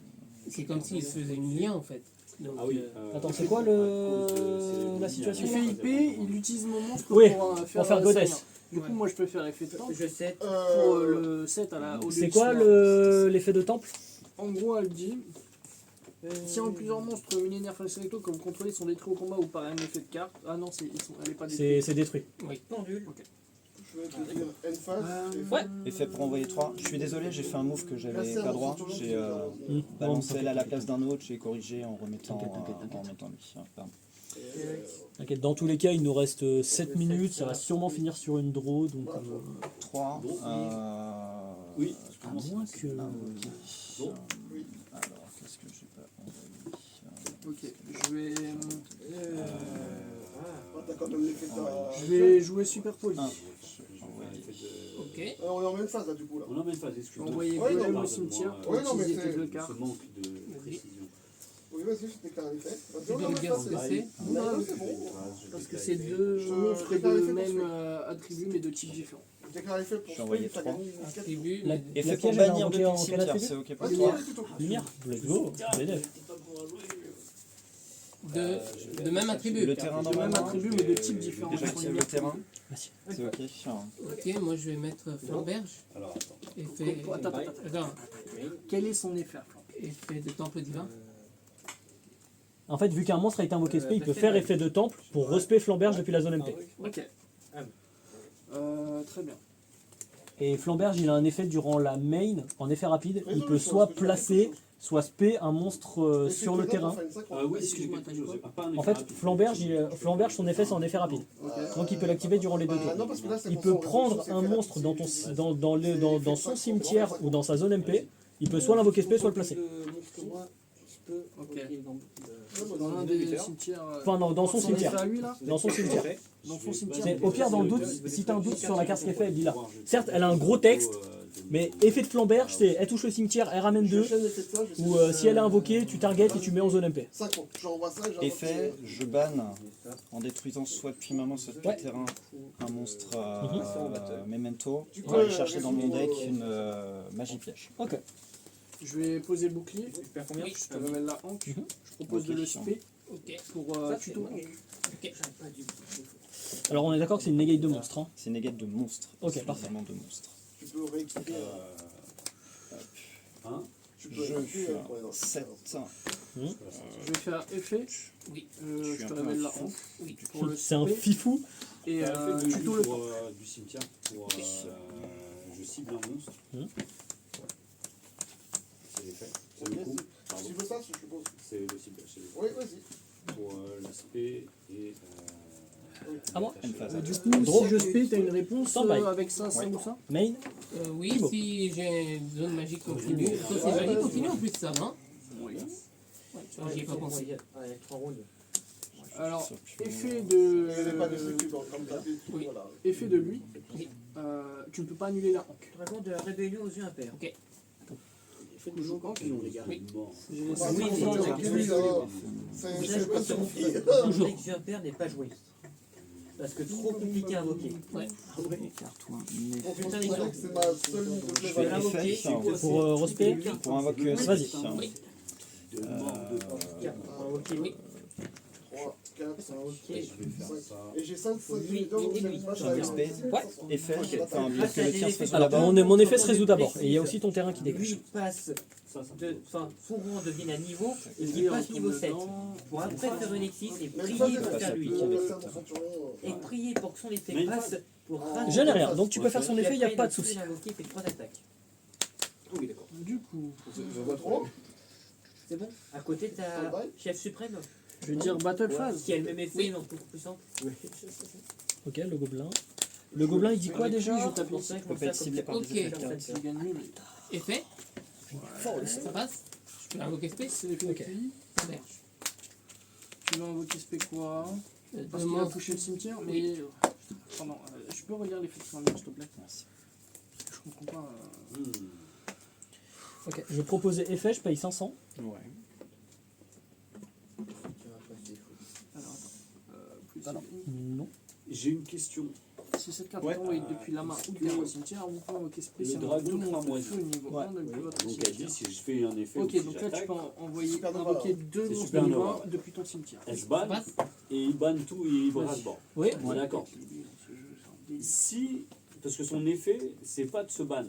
Speaker 5: c'est comme s'il faisait une lien, en fait. Donc,
Speaker 6: Ah oui.
Speaker 4: Attends, c'est quoi la situation
Speaker 2: Il fait IP, il utilise mon monstre
Speaker 4: Oui,
Speaker 2: pour
Speaker 4: pour faire
Speaker 2: sa
Speaker 4: Goddess.
Speaker 2: lien. Du coup, moi je peux faire effet de temps
Speaker 1: Je sais.
Speaker 2: pour le 7 à la au lieu
Speaker 4: C'est
Speaker 2: de
Speaker 4: quoi
Speaker 2: soir.
Speaker 4: l'effet de temple?
Speaker 2: En gros, elle dit si en plusieurs monstres millénaires face selecto que vous contrôlez sont détruits au combat ou par un effet de carte. Ah non, elle est pas détruite.
Speaker 4: C'est détruit.
Speaker 1: Pendule.
Speaker 7: Je vais te dire N-phase.
Speaker 4: Ouais.
Speaker 8: Effet pour envoyer 3. Je suis désolé, j'ai fait un move que j'avais
Speaker 7: Passer
Speaker 8: pas
Speaker 7: un
Speaker 8: droit.
Speaker 7: monstre sur
Speaker 8: J'ai
Speaker 7: l'autre,
Speaker 8: balancé elle à la place d'un autre, j'ai corrigé en remettant lui. Pardon.
Speaker 4: T'inquiète, dans tous les cas, il nous reste 7 minutes. Ça va sûrement finir sur une draw. Donc,
Speaker 8: 3.
Speaker 6: Oui.
Speaker 4: à moins que.
Speaker 8: Alors, qu'est-ce que j'ai pas envoyé
Speaker 2: Ok, je vais.
Speaker 7: T'as quand même l'effet de
Speaker 2: Je vais jouer super poli.
Speaker 5: ok.
Speaker 7: On est en même phase là du coup là.
Speaker 6: On en met une phase,
Speaker 2: Je vais
Speaker 6: excuse-moi.
Speaker 2: envoyer
Speaker 7: Ouais,
Speaker 2: Golem
Speaker 7: non,
Speaker 2: au cimetière pour
Speaker 7: ouais, non, mais
Speaker 2: utiliser
Speaker 7: c'est-
Speaker 2: tes deux
Speaker 6: Ce
Speaker 2: cartes.
Speaker 6: manque de précision.
Speaker 7: Oui, vas-y, je déclare un effet.
Speaker 5: Tu peux me dire ce que c'est?
Speaker 7: Non, c'est bon.
Speaker 2: Parce que c'est deux
Speaker 7: Je
Speaker 2: monstres
Speaker 7: déclare
Speaker 2: de
Speaker 7: l'effet
Speaker 2: même
Speaker 7: pour
Speaker 2: attribut mais de types différents.
Speaker 7: Je déclare l'effet pour
Speaker 8: J'ai envoyé
Speaker 7: ça
Speaker 8: trois.
Speaker 7: gagne une escalade.
Speaker 5: Attribut,
Speaker 4: La-
Speaker 8: Effet
Speaker 4: laquelle
Speaker 8: pour
Speaker 4: elle a
Speaker 8: bannir
Speaker 4: invoqué
Speaker 8: depuis
Speaker 4: en
Speaker 8: le
Speaker 4: quel
Speaker 8: cimetière,
Speaker 4: attribut?
Speaker 8: c'est ok pour
Speaker 7: Vas-y,
Speaker 8: toi.
Speaker 7: allez, plutôt.
Speaker 4: Lumière, let's go. BNF.
Speaker 5: de même attribut.
Speaker 8: Le terrain dans
Speaker 2: De
Speaker 8: ma
Speaker 2: même
Speaker 8: main.
Speaker 2: attribut mais de types différents.
Speaker 8: J'active le terrain.
Speaker 4: Vas-y.
Speaker 8: C'est ok.
Speaker 5: Ok, moi je vais mettre flamberge.
Speaker 6: Alors, attends.
Speaker 5: Effet, attends,
Speaker 2: Quel est son effet?
Speaker 5: effet de temple divin.
Speaker 4: En fait, vu qu'un monstre a été invoqué spé, il peut faire effet de temple pour respect flamberge depuis la zone MP.
Speaker 2: Ok. Très bien.
Speaker 4: Et flamberge, il a un effet durant la main, en effet rapide. Il peut soit placer, soit spé un monstre sur le terrain.
Speaker 6: Oui, excuse-moi, t'as dit quoi?
Speaker 4: En fait, flamberge, flamberge, son effet, c'est en effet rapide. Donc il peut l'activer durant les 2 tours.
Speaker 7: Non, parce que là, c'est
Speaker 4: Il
Speaker 7: pour
Speaker 4: peut
Speaker 7: son
Speaker 4: prendre
Speaker 7: ressource,
Speaker 4: un
Speaker 7: c'est
Speaker 4: monstre
Speaker 7: fait
Speaker 4: dans son cimetière ou dans sa zone MP. Il peut soit l'invoquer spé, soit le placer.
Speaker 2: Ok. Dans l'un des cimetières.
Speaker 4: Enfin, non, dans son
Speaker 2: Son effet
Speaker 4: cimetière.
Speaker 2: à lui là.
Speaker 4: Dans son cimetière.
Speaker 2: Dans son cimetière.
Speaker 4: C'est au pire, dans le doute, si t'as un doute sur la carte qu'elle fait, elle dit là. Certes, elle a un gros texte, mais effet de flamberge, c'est elle touche le cimetière, elle ramène 2. Ou si elle est invoquée, tu targetes et tu mets en zone MP.
Speaker 7: 5 ans. J'envoie ça et j'envoie
Speaker 8: Effet, je banne en détruisant soit depuis ma main, soit depuis le terrain un monstre memento.
Speaker 7: Tu
Speaker 8: Pour aller
Speaker 7: peux,
Speaker 8: chercher dans mon deck une magie piège.
Speaker 4: Ok.
Speaker 2: Je vais poser le bouclier.
Speaker 1: Tu perds combien?
Speaker 2: Je te révèle la hanque. Je propose de le spé.
Speaker 5: Ok.
Speaker 2: Pour tuto.
Speaker 5: Ok.
Speaker 4: Alors on est d'accord que c'est une négate de monstre. Hein.
Speaker 8: C'est une négate de monstre.
Speaker 4: Ok,
Speaker 8: C'est
Speaker 4: parfait.
Speaker 8: vraiment de monstre.
Speaker 7: Tu peux rééquiper.
Speaker 6: Hein
Speaker 7: Tu peux
Speaker 8: Je
Speaker 7: rééquiper.
Speaker 8: fais 7.
Speaker 2: Je vais faire effet.
Speaker 5: Oui.
Speaker 2: Je te révèle la hanche.
Speaker 5: Oui.
Speaker 2: Pour le
Speaker 4: C'est un
Speaker 2: spé.
Speaker 4: fifou.
Speaker 2: Et tuto le temps.
Speaker 6: du cimetière pour je cible un monstre. C'est l'effet. C'est le coup. Pardon.
Speaker 7: Tu veux ça, je suppose.
Speaker 6: C'est le ciblage. C'est le
Speaker 7: Oui, vas-y.
Speaker 6: pour l'aspect et
Speaker 4: À moi.
Speaker 2: Du coup,
Speaker 4: Draw.
Speaker 2: si je spé, t'as une réponse
Speaker 4: Stand-by.
Speaker 2: avec ça, ça ou ça?
Speaker 4: Main.
Speaker 5: Oui,
Speaker 4: Thibaut.
Speaker 5: si j'ai une zone magique continue. Ça, c'est magique continue en plus, ça, non?
Speaker 2: Oui.
Speaker 5: J'y ai pas pensé.
Speaker 2: Alors, effet
Speaker 7: Elle n'est
Speaker 2: de.
Speaker 7: pas destructible, comme t'as dit.
Speaker 5: Oui.
Speaker 7: Voilà.
Speaker 2: Effet de lui.
Speaker 5: Oui.
Speaker 2: Tu ne peux pas annuler la hanque.
Speaker 1: Dragon de la rébellion aux yeux impairs.
Speaker 5: Ok.
Speaker 9: Faites du jour qui ont les gars.
Speaker 6: mort.
Speaker 2: J'ai laissé
Speaker 7: Bah,
Speaker 1: Oui,
Speaker 7: c'est
Speaker 1: mais-
Speaker 7: avec lui, là. C'est pas sur fille.
Speaker 1: Toujours. Les yeux impairs n'est pas joué. Parce que trop compliqué à invoquer.
Speaker 5: Ouais.
Speaker 8: Écarte-toi.
Speaker 7: Pour ton truc, c'est ma seule ligne de
Speaker 1: Je vais
Speaker 7: play.
Speaker 1: l'invoquer.
Speaker 8: Effet.
Speaker 4: Pour respect.
Speaker 8: Pour invoquer
Speaker 4: Vas-y.
Speaker 5: Oui.
Speaker 6: De mort de
Speaker 1: Invoquer, oui.
Speaker 7: 3, 4, 5,
Speaker 6: Je vais faire ça.
Speaker 7: et j'ai 5
Speaker 1: Lui, et lui.
Speaker 8: respect. Effet. Enfin, bien que le tien se fasse
Speaker 4: Alors
Speaker 8: là-bas.
Speaker 4: mon effet se résout d'abord. Et il y a aussi ton terrain qui
Speaker 1: Lui
Speaker 4: dégage.
Speaker 1: passe
Speaker 6: Ça
Speaker 1: enfin, son rang devient à niveau, et
Speaker 2: Et
Speaker 1: il
Speaker 2: on
Speaker 1: passe
Speaker 2: tombe
Speaker 1: niveau 7.
Speaker 2: dedans.
Speaker 1: Pour après faire une exis et
Speaker 7: Même
Speaker 1: prier
Speaker 7: ça,
Speaker 1: pour faire lui. Et prier pour que son effet
Speaker 6: Mais une
Speaker 1: passe pour
Speaker 4: Je n'ai rien. Donc tu peux faire son effet, il n'y a pas de souci.
Speaker 1: Il fait 3 attaques.
Speaker 9: Oui, d'accord.
Speaker 2: Du coup,
Speaker 7: Je vois trop.
Speaker 1: C'est bon. À côté, t'as chef suprême,
Speaker 2: je vais dire Battle Phase.
Speaker 1: qui a le même effet, mais beaucoup plus simple.
Speaker 4: Ok, le gobelin. Le gobelin il dit quoi déjà?
Speaker 2: Je tape
Speaker 1: pour ça que je
Speaker 8: peut
Speaker 1: m'en
Speaker 8: pas être
Speaker 1: sers
Speaker 8: ciblé
Speaker 1: comme
Speaker 8: par
Speaker 5: Ok.
Speaker 8: des effets de
Speaker 1: ça.
Speaker 8: caractère.
Speaker 2: Il gagne mieux, mais
Speaker 5: Effet. Ça passe. Je peux invoquer space.
Speaker 2: c'est l'effet
Speaker 4: Ok.
Speaker 2: qui.
Speaker 5: Merde.
Speaker 2: Tu vas invoquer spé quoi? Parce
Speaker 5: De
Speaker 2: qu'il a
Speaker 5: mort.
Speaker 2: touché le cimetière, mais. Pardon, je peux relire l'effet de fin s'il te plaît?
Speaker 8: Merci.
Speaker 2: Je comprends pas.
Speaker 4: Ok, je proposais effet, je paye 500.
Speaker 8: Ouais.
Speaker 2: Alors attends. Plus
Speaker 4: Alors, non.
Speaker 6: J'ai une question.
Speaker 2: si cette carte
Speaker 8: Ouais.
Speaker 2: est envoyée depuis la main ou depuis le cimetière, vous pouvez invoquer spécialement
Speaker 6: dragon
Speaker 2: deux monstres
Speaker 6: cramoisi.
Speaker 2: feu niveau
Speaker 4: Ouais.
Speaker 2: 1 depuis votre
Speaker 6: Donc elle dit
Speaker 2: cimetière.
Speaker 6: si je fais un effet ou
Speaker 2: Ok,
Speaker 6: si
Speaker 2: donc là tu
Speaker 6: j'attaque,
Speaker 2: peux envoyer,
Speaker 7: Supernova,
Speaker 2: invoquer deux
Speaker 6: C'est
Speaker 2: monstres
Speaker 6: Supernova.
Speaker 2: niveau 1 depuis ton cimetière.
Speaker 6: elle se
Speaker 5: Ça
Speaker 6: banne
Speaker 5: passe.
Speaker 6: et il banne tout et il brasse bord.
Speaker 4: Oui.
Speaker 6: On est d'accord. Si, parce que son effet, c'est pas de se ban.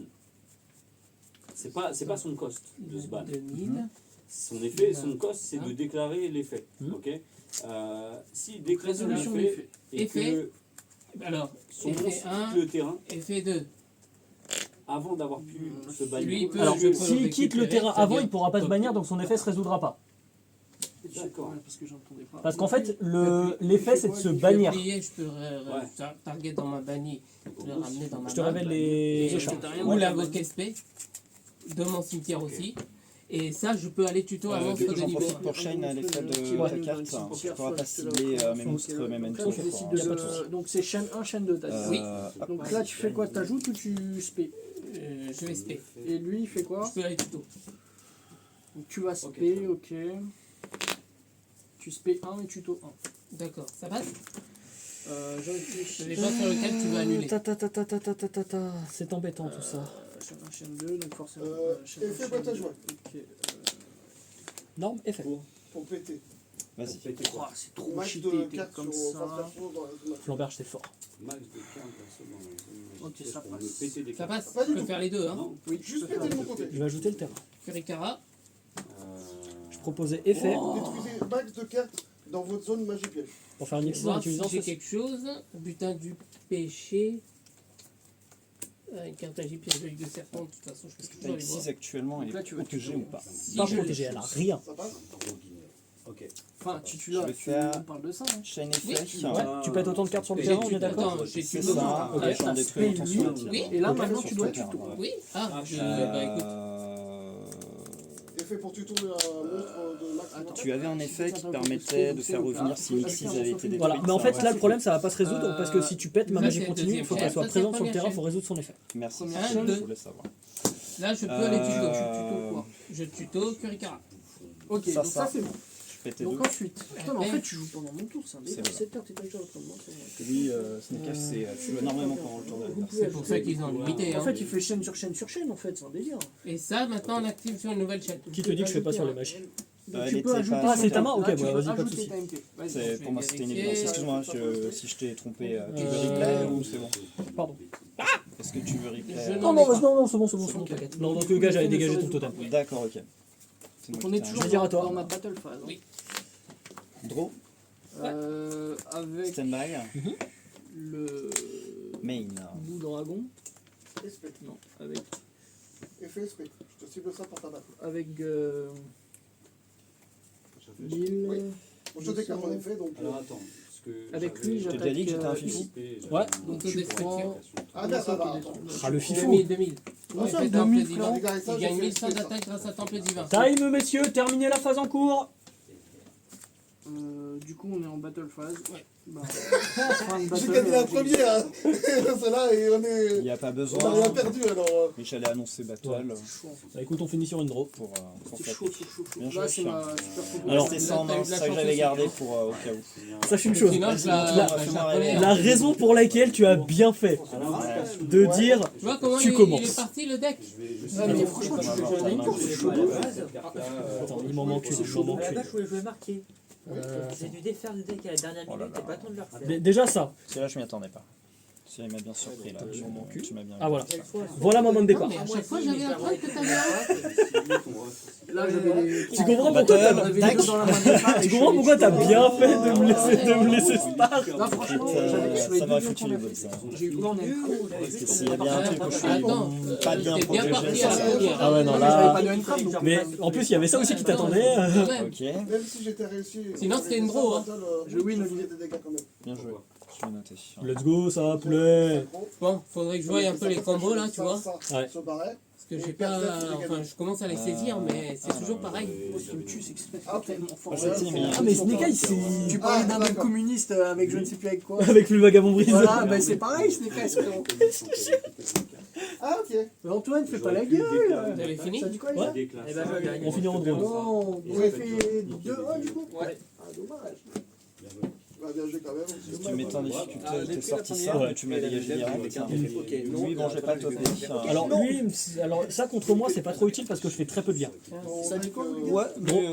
Speaker 6: C'est pas son cost de se ban.
Speaker 5: 2000.
Speaker 6: Son effet, son cost, c'est de déclarer l'effet. Ok. S'il déclare son
Speaker 2: Résolution
Speaker 6: effet
Speaker 2: d'effet.
Speaker 6: et
Speaker 5: Effet.
Speaker 6: que
Speaker 5: Alors,
Speaker 6: son
Speaker 5: effet
Speaker 6: monstre
Speaker 5: 1,
Speaker 6: quitte le terrain
Speaker 5: effet 2.
Speaker 6: avant d'avoir pu se bannir.
Speaker 5: Lui, il peut-
Speaker 4: Alors,
Speaker 5: je peux
Speaker 4: s'il
Speaker 5: le
Speaker 4: quitte le
Speaker 5: récupérer,
Speaker 4: terrain avant,
Speaker 5: c'est-à-dire
Speaker 4: il pourra pas se
Speaker 5: top.
Speaker 4: bannir, donc son effet se résoudra pas.
Speaker 6: D'accord.
Speaker 2: Ouais, parce que j'entendais pas.
Speaker 4: Parce qu'en fait,
Speaker 5: Le
Speaker 4: l'effet c'est de se
Speaker 5: Je peux
Speaker 4: bannir.
Speaker 5: plier, je peux target dans ma bannie, le ramener dans ma
Speaker 4: Je te
Speaker 5: main.
Speaker 4: révèle les
Speaker 5: Et
Speaker 4: échanges.
Speaker 5: ou l'invoquer SP de mon cimetière aussi. Et ça, je peux aller tuto un monstre de
Speaker 8: J'en
Speaker 5: niveau
Speaker 8: profite
Speaker 5: 1.
Speaker 8: pour Shine à l'effet de ta carte. Tu pourras pas cibler mes monstres memento.
Speaker 2: Donc, là, tu décides de le- donc c'est chaîne 1, chaîne 2, t'as dit.
Speaker 5: Oui.
Speaker 2: Donc là tu fais quoi? T'ajoutes ou tu spé?
Speaker 5: Je vais SP.
Speaker 2: Et lui il fait quoi?
Speaker 5: Je peux aller tuto.
Speaker 2: Donc tu vas spé, ok. Tu spé 1 et tuto 1.
Speaker 5: D'accord, ça passe.
Speaker 2: Je réfléchis.
Speaker 5: Je vais pas sur lequel tu vas annuler.
Speaker 4: C'est embêtant tout ça.
Speaker 2: Chaîne 1, chaîne 2, donc forcément. chaîne 1,
Speaker 7: Effet
Speaker 2: chaîne
Speaker 7: battage,
Speaker 2: 2.
Speaker 7: ouais.
Speaker 2: Ok.
Speaker 4: Norme, effet.
Speaker 7: Pour péter.
Speaker 8: Vas-y.
Speaker 2: Oh, c'est trop
Speaker 7: Max
Speaker 2: cheaté,
Speaker 7: de
Speaker 2: t'es
Speaker 7: 4
Speaker 2: comme
Speaker 7: sur
Speaker 2: ça.
Speaker 7: face perso dans la zone.
Speaker 4: Flamberge, c'est fort.
Speaker 6: Max de 15 perso dans les
Speaker 2: Ok, ça
Speaker 6: pour me
Speaker 2: passe.
Speaker 6: péter des
Speaker 5: Ça
Speaker 6: cartes.
Speaker 5: passe.
Speaker 7: Pas
Speaker 5: Je
Speaker 7: du
Speaker 5: peux
Speaker 7: tout.
Speaker 5: faire les deux. Hein.
Speaker 6: Non.
Speaker 2: Oui,
Speaker 7: Juste péter de mon côté.
Speaker 4: Je vais ajouter le terrain.
Speaker 5: Furikara.
Speaker 4: Je proposais effet
Speaker 7: Détruisez max de cartes dans votre zone magie piège.
Speaker 4: pour faire une excision en
Speaker 5: Voir si
Speaker 4: utilisant
Speaker 5: j'ai
Speaker 4: ce.
Speaker 5: quelque chose. Butin du péché. Une carte magie piège de Ligue de Serpent. De toute façon, je peux
Speaker 8: T'as
Speaker 5: toujours les voir.
Speaker 8: X6 actuellement et
Speaker 2: Donc là, tu vas
Speaker 8: protégé ou pas?
Speaker 5: Si
Speaker 4: Pas
Speaker 5: je-
Speaker 4: protégé, elle a rien.
Speaker 7: Ça passe?
Speaker 6: Ok.
Speaker 2: Enfin, tu
Speaker 8: Je
Speaker 2: l'as,
Speaker 8: vais
Speaker 2: tu
Speaker 8: faire-
Speaker 2: on parle de ça. Hein.
Speaker 8: Chaîne
Speaker 5: Oui.
Speaker 8: effet.
Speaker 4: Ouais, tu pètes autant de cartes sur le
Speaker 5: J'ai
Speaker 4: terrain, on
Speaker 5: tuto.
Speaker 4: est d'accord?
Speaker 5: Attends, j'ai
Speaker 8: C'est
Speaker 5: tuto.
Speaker 8: ça. Ok,
Speaker 2: Ouais,
Speaker 8: j'en
Speaker 2: t'as
Speaker 8: détruis autant sur le
Speaker 2: spé,
Speaker 8: tir.
Speaker 5: Oui.
Speaker 2: Et là
Speaker 8: Ok,
Speaker 2: maintenant
Speaker 8: sur
Speaker 2: tu
Speaker 8: ton
Speaker 2: dois
Speaker 8: terrain,
Speaker 2: tuto.
Speaker 8: ouais.
Speaker 5: Oui. Ah, bah écoute.
Speaker 7: Effet pour tuto un monstre de max.
Speaker 2: Attends.
Speaker 8: Tu avais un effet qui permettait de faire revenir si Mixis avait été détruit.
Speaker 4: Voilà, mais en fait là le problème ça va pas se résoudre parce que si tu pètes ma
Speaker 5: ça,
Speaker 4: magie
Speaker 5: c'est le
Speaker 4: continue, il faut
Speaker 5: deuxième
Speaker 4: qu'elle soit
Speaker 5: chaîne.
Speaker 4: présente
Speaker 5: Ça,
Speaker 4: sur le
Speaker 5: c'est
Speaker 4: terrain
Speaker 5: la
Speaker 4: pour résoudre son effet.
Speaker 8: Merci,
Speaker 2: Première
Speaker 8: je
Speaker 5: chaîne.
Speaker 8: voulais savoir.
Speaker 5: Là, je peux aller tuto.
Speaker 2: Tu tuto quoi?
Speaker 5: Je tuto Kurikara.
Speaker 2: Ok,
Speaker 8: Ça,
Speaker 2: donc ça c'est bon.
Speaker 8: Je pétais
Speaker 2: Donc
Speaker 8: deux.
Speaker 2: ensuite, putain, mais en fait tu joues pendant mon tour, c'est un délire.
Speaker 8: C'est vrai.
Speaker 2: Cette carte est déjà autrement.
Speaker 8: Lui, Sneakers, c'est tu joues énormément pendant le tour de l'adversaire.
Speaker 5: C'est pour ça qu'ils ont limité.
Speaker 2: En
Speaker 5: Hein.
Speaker 2: fait, il fait chaîne sur chaîne sur chaîne, en fait, c'est un délire.
Speaker 5: Et ça, maintenant, on active sur une nouvelle chaîne.
Speaker 4: Qui te dit que je fais pas sur les magies?
Speaker 8: Elle
Speaker 2: Tu peux
Speaker 8: était
Speaker 2: ajouter.
Speaker 8: pas-
Speaker 4: Ah, c'est ta main. Ok,
Speaker 2: Là, tu
Speaker 4: bah,
Speaker 2: peux
Speaker 4: vas-y, pas de
Speaker 2: ajouter
Speaker 4: soucis.
Speaker 2: ta MP. Vas-y.
Speaker 8: C'est- Pour moi, c'était une
Speaker 5: vérifier.
Speaker 8: évidence. Excuse-moi si je t'ai trompé. Tu veux replay ou c'est bon?
Speaker 4: Pardon.
Speaker 8: Est-ce que tu veux replay?
Speaker 5: Je
Speaker 4: Non, non, non, c'est bon, c'est bon, t'inquiète. Non, dans tous les cas, j'avais dégagé ton totem.
Speaker 8: D'accord, ok. C'est
Speaker 2: Donc
Speaker 8: moi
Speaker 2: on
Speaker 8: qui
Speaker 2: est
Speaker 8: t'ai
Speaker 2: toujours
Speaker 4: vais dire à toi.
Speaker 2: dans ma battle phase.
Speaker 5: Oui.
Speaker 8: Draw,
Speaker 2: Avec
Speaker 8: stand-by,
Speaker 2: le
Speaker 8: main.
Speaker 2: bout dragon.
Speaker 7: Esprit.
Speaker 2: Non, avec
Speaker 7: Effet esprit. Je te cible ça pour ta batte.
Speaker 2: avec Bill.
Speaker 7: Oui. Bon, je te déclare mon effet, donc.
Speaker 6: Alors attends, parce que
Speaker 2: Avec
Speaker 6: j'avais-
Speaker 2: lui,
Speaker 8: Je t'ai
Speaker 2: j'attaque.
Speaker 8: déjà dit que j'étais un fifou.
Speaker 4: Ouais.
Speaker 2: Donc
Speaker 5: tu
Speaker 2: tu
Speaker 5: prends-
Speaker 2: prends.
Speaker 7: Ah merde, ça va.
Speaker 4: Ah, le fifou.
Speaker 5: 2000.
Speaker 2: Comment
Speaker 5: Il
Speaker 2: ça,
Speaker 5: fait
Speaker 2: 2000
Speaker 5: temple divin.
Speaker 7: frère
Speaker 5: Il gagne 1100 d'attaque grâce à temple divin.
Speaker 4: Time, messieurs, terminez la phase en cours.
Speaker 2: Du coup, on est en battle phase.
Speaker 5: Ouais.
Speaker 2: Bah, fin de
Speaker 7: J'ai
Speaker 2: battle,
Speaker 7: gagné la première, hein. Celle-là, et
Speaker 8: Il n'y a pas
Speaker 7: on a
Speaker 8: besoin.
Speaker 7: rien perdu alors.
Speaker 8: Michel a annoncé Battle
Speaker 2: Chaud.
Speaker 4: Bah, écoute, on finit sur une draw.
Speaker 8: pour
Speaker 2: C'est
Speaker 8: s'en
Speaker 2: chaud,
Speaker 8: taper.
Speaker 2: chaud.
Speaker 8: Bien
Speaker 2: Là,
Speaker 8: joué,
Speaker 2: c'est ma super combo.
Speaker 4: Alors,
Speaker 8: C'était
Speaker 5: Là,
Speaker 8: sans
Speaker 5: t'as eu
Speaker 8: main,
Speaker 5: de
Speaker 8: c'est
Speaker 5: la
Speaker 8: ça que
Speaker 5: chance
Speaker 8: j'avais
Speaker 5: aussi,
Speaker 8: gardé
Speaker 5: hein.
Speaker 8: pour au cas où.
Speaker 4: Sache une chose.
Speaker 5: Sinon, je la prenais.
Speaker 4: La raison pour laquelle tu as bien fait de dire
Speaker 5: Tu vois comment
Speaker 4: Tu
Speaker 5: il
Speaker 4: commences.
Speaker 5: est parti le deck?
Speaker 2: Ouais, mais franchement, tu fais
Speaker 8: On va
Speaker 2: une
Speaker 8: voir.
Speaker 2: course, c'est chaud.
Speaker 4: Attends, il m'en manque une, il m'en manque
Speaker 1: À la
Speaker 4: une.
Speaker 1: base, je voulais jouer marqué. J'ai dû défaire le deck à la dernière
Speaker 8: Oh là
Speaker 1: minute
Speaker 8: là.
Speaker 1: et pas temps de le refaire.
Speaker 4: Mais déjà ça.
Speaker 8: Parce que là, je m'y attendais pas. Ça, il m'a bien surpris là. Tu m'as bien.
Speaker 4: Ah voilà. Voilà mon moment de départ.
Speaker 5: Mais à chaque fois, j'avais la preuve que t'avais un.
Speaker 2: Là, j'avais les.
Speaker 4: Tu comprends pourquoi
Speaker 8: Battle.
Speaker 4: t'as...
Speaker 2: J'avais les deux dans la main de départ, et
Speaker 4: Tu
Speaker 2: je
Speaker 4: comprends
Speaker 2: fais
Speaker 4: pourquoi
Speaker 2: les
Speaker 4: t'as
Speaker 2: chevaux.
Speaker 4: bien fait de me laisser start.
Speaker 2: Là, franchement,
Speaker 8: Putain,
Speaker 2: j'avais
Speaker 8: ça
Speaker 2: les
Speaker 8: m'a
Speaker 2: deux
Speaker 8: foutu
Speaker 2: qu'on
Speaker 8: les
Speaker 2: a
Speaker 8: boules,
Speaker 2: fait.
Speaker 8: ça.
Speaker 2: J'ai eu corner.
Speaker 8: Parce que s'il y a bien un truc où je suis
Speaker 5: Attends,
Speaker 8: pas bien
Speaker 5: t'es bien
Speaker 8: protégé,
Speaker 5: parti à la première.
Speaker 4: Ah ouais, non,
Speaker 2: Mais j'avais
Speaker 4: là...
Speaker 2: pas de handcraft, donc.
Speaker 4: Mais en plus, il y avait ça aussi qui t'attendait.
Speaker 5: Quand même.
Speaker 8: Ok,
Speaker 7: Même si j'étais réussi.
Speaker 5: Sinon, c'était une draw, hein.
Speaker 2: Je win,
Speaker 7: Olivier
Speaker 2: Olivier.
Speaker 7: des dégâts quand même.
Speaker 8: bien joué. Je vais noter.
Speaker 4: Let's go, ça plaît.
Speaker 5: Bon, faudrait que je voie un peu les combos là, tu vois.
Speaker 4: Ouais.
Speaker 7: Se barrait.
Speaker 5: Parce que j'ai pas. Enfin, je commence à les saisir, mais c'est toujours pareil.
Speaker 2: Moi, ce qui me tue, c'est que c'est
Speaker 7: Ah, ok.
Speaker 2: tellement fort.
Speaker 8: Ah, c'est timide.
Speaker 4: Ah mais Snake Eyes,
Speaker 2: Tu
Speaker 4: c'est...
Speaker 2: parlais d'un
Speaker 7: Ah,
Speaker 2: mec
Speaker 7: d'accord.
Speaker 2: communiste avec je ne sais plus avec quoi.
Speaker 4: Avec le vagabond brise.
Speaker 2: Voilà, ben c'est pareil, Snake Eyes, frérot.
Speaker 7: Ah, ok.
Speaker 2: Mais Antoine, fais pas la gueule.
Speaker 5: Vous avez fini?
Speaker 2: Ça dit quoi, les
Speaker 4: Ouais.
Speaker 2: gars
Speaker 1: Eh ben, je gagne.
Speaker 4: On finit en drone.
Speaker 2: Bon, vous avez fait 2-1 du coup.
Speaker 1: Ouais.
Speaker 2: Ah, dommage.
Speaker 7: Bah, bien joué quand même.
Speaker 8: Si tu mettais en difficulté, t'es sorti ça, mais tu m'as dégagé direct. Lui, bon, j'ai pas topé.
Speaker 4: Alors lui, alors ça contre moi, c'est pas trop utile parce que je fais très peu de bien.
Speaker 2: Ça dit quoi, les gars
Speaker 8: Ouais, mais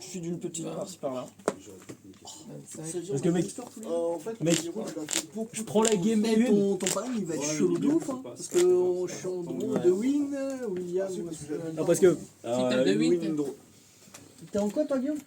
Speaker 8: je suis d'une petite par-ci par-là.
Speaker 4: Parce que mec,
Speaker 7: En fait,
Speaker 4: Mec,
Speaker 7: Giroud, il a fait beaucoup.
Speaker 4: je prends la game
Speaker 2: Mais
Speaker 4: 1.
Speaker 2: ton pari il va être chelou de ouf, hein, parce que je suis en drone de win, William.
Speaker 4: Non parce que
Speaker 5: Si t'as le win,
Speaker 2: T'es en quoi toi, Guillaume?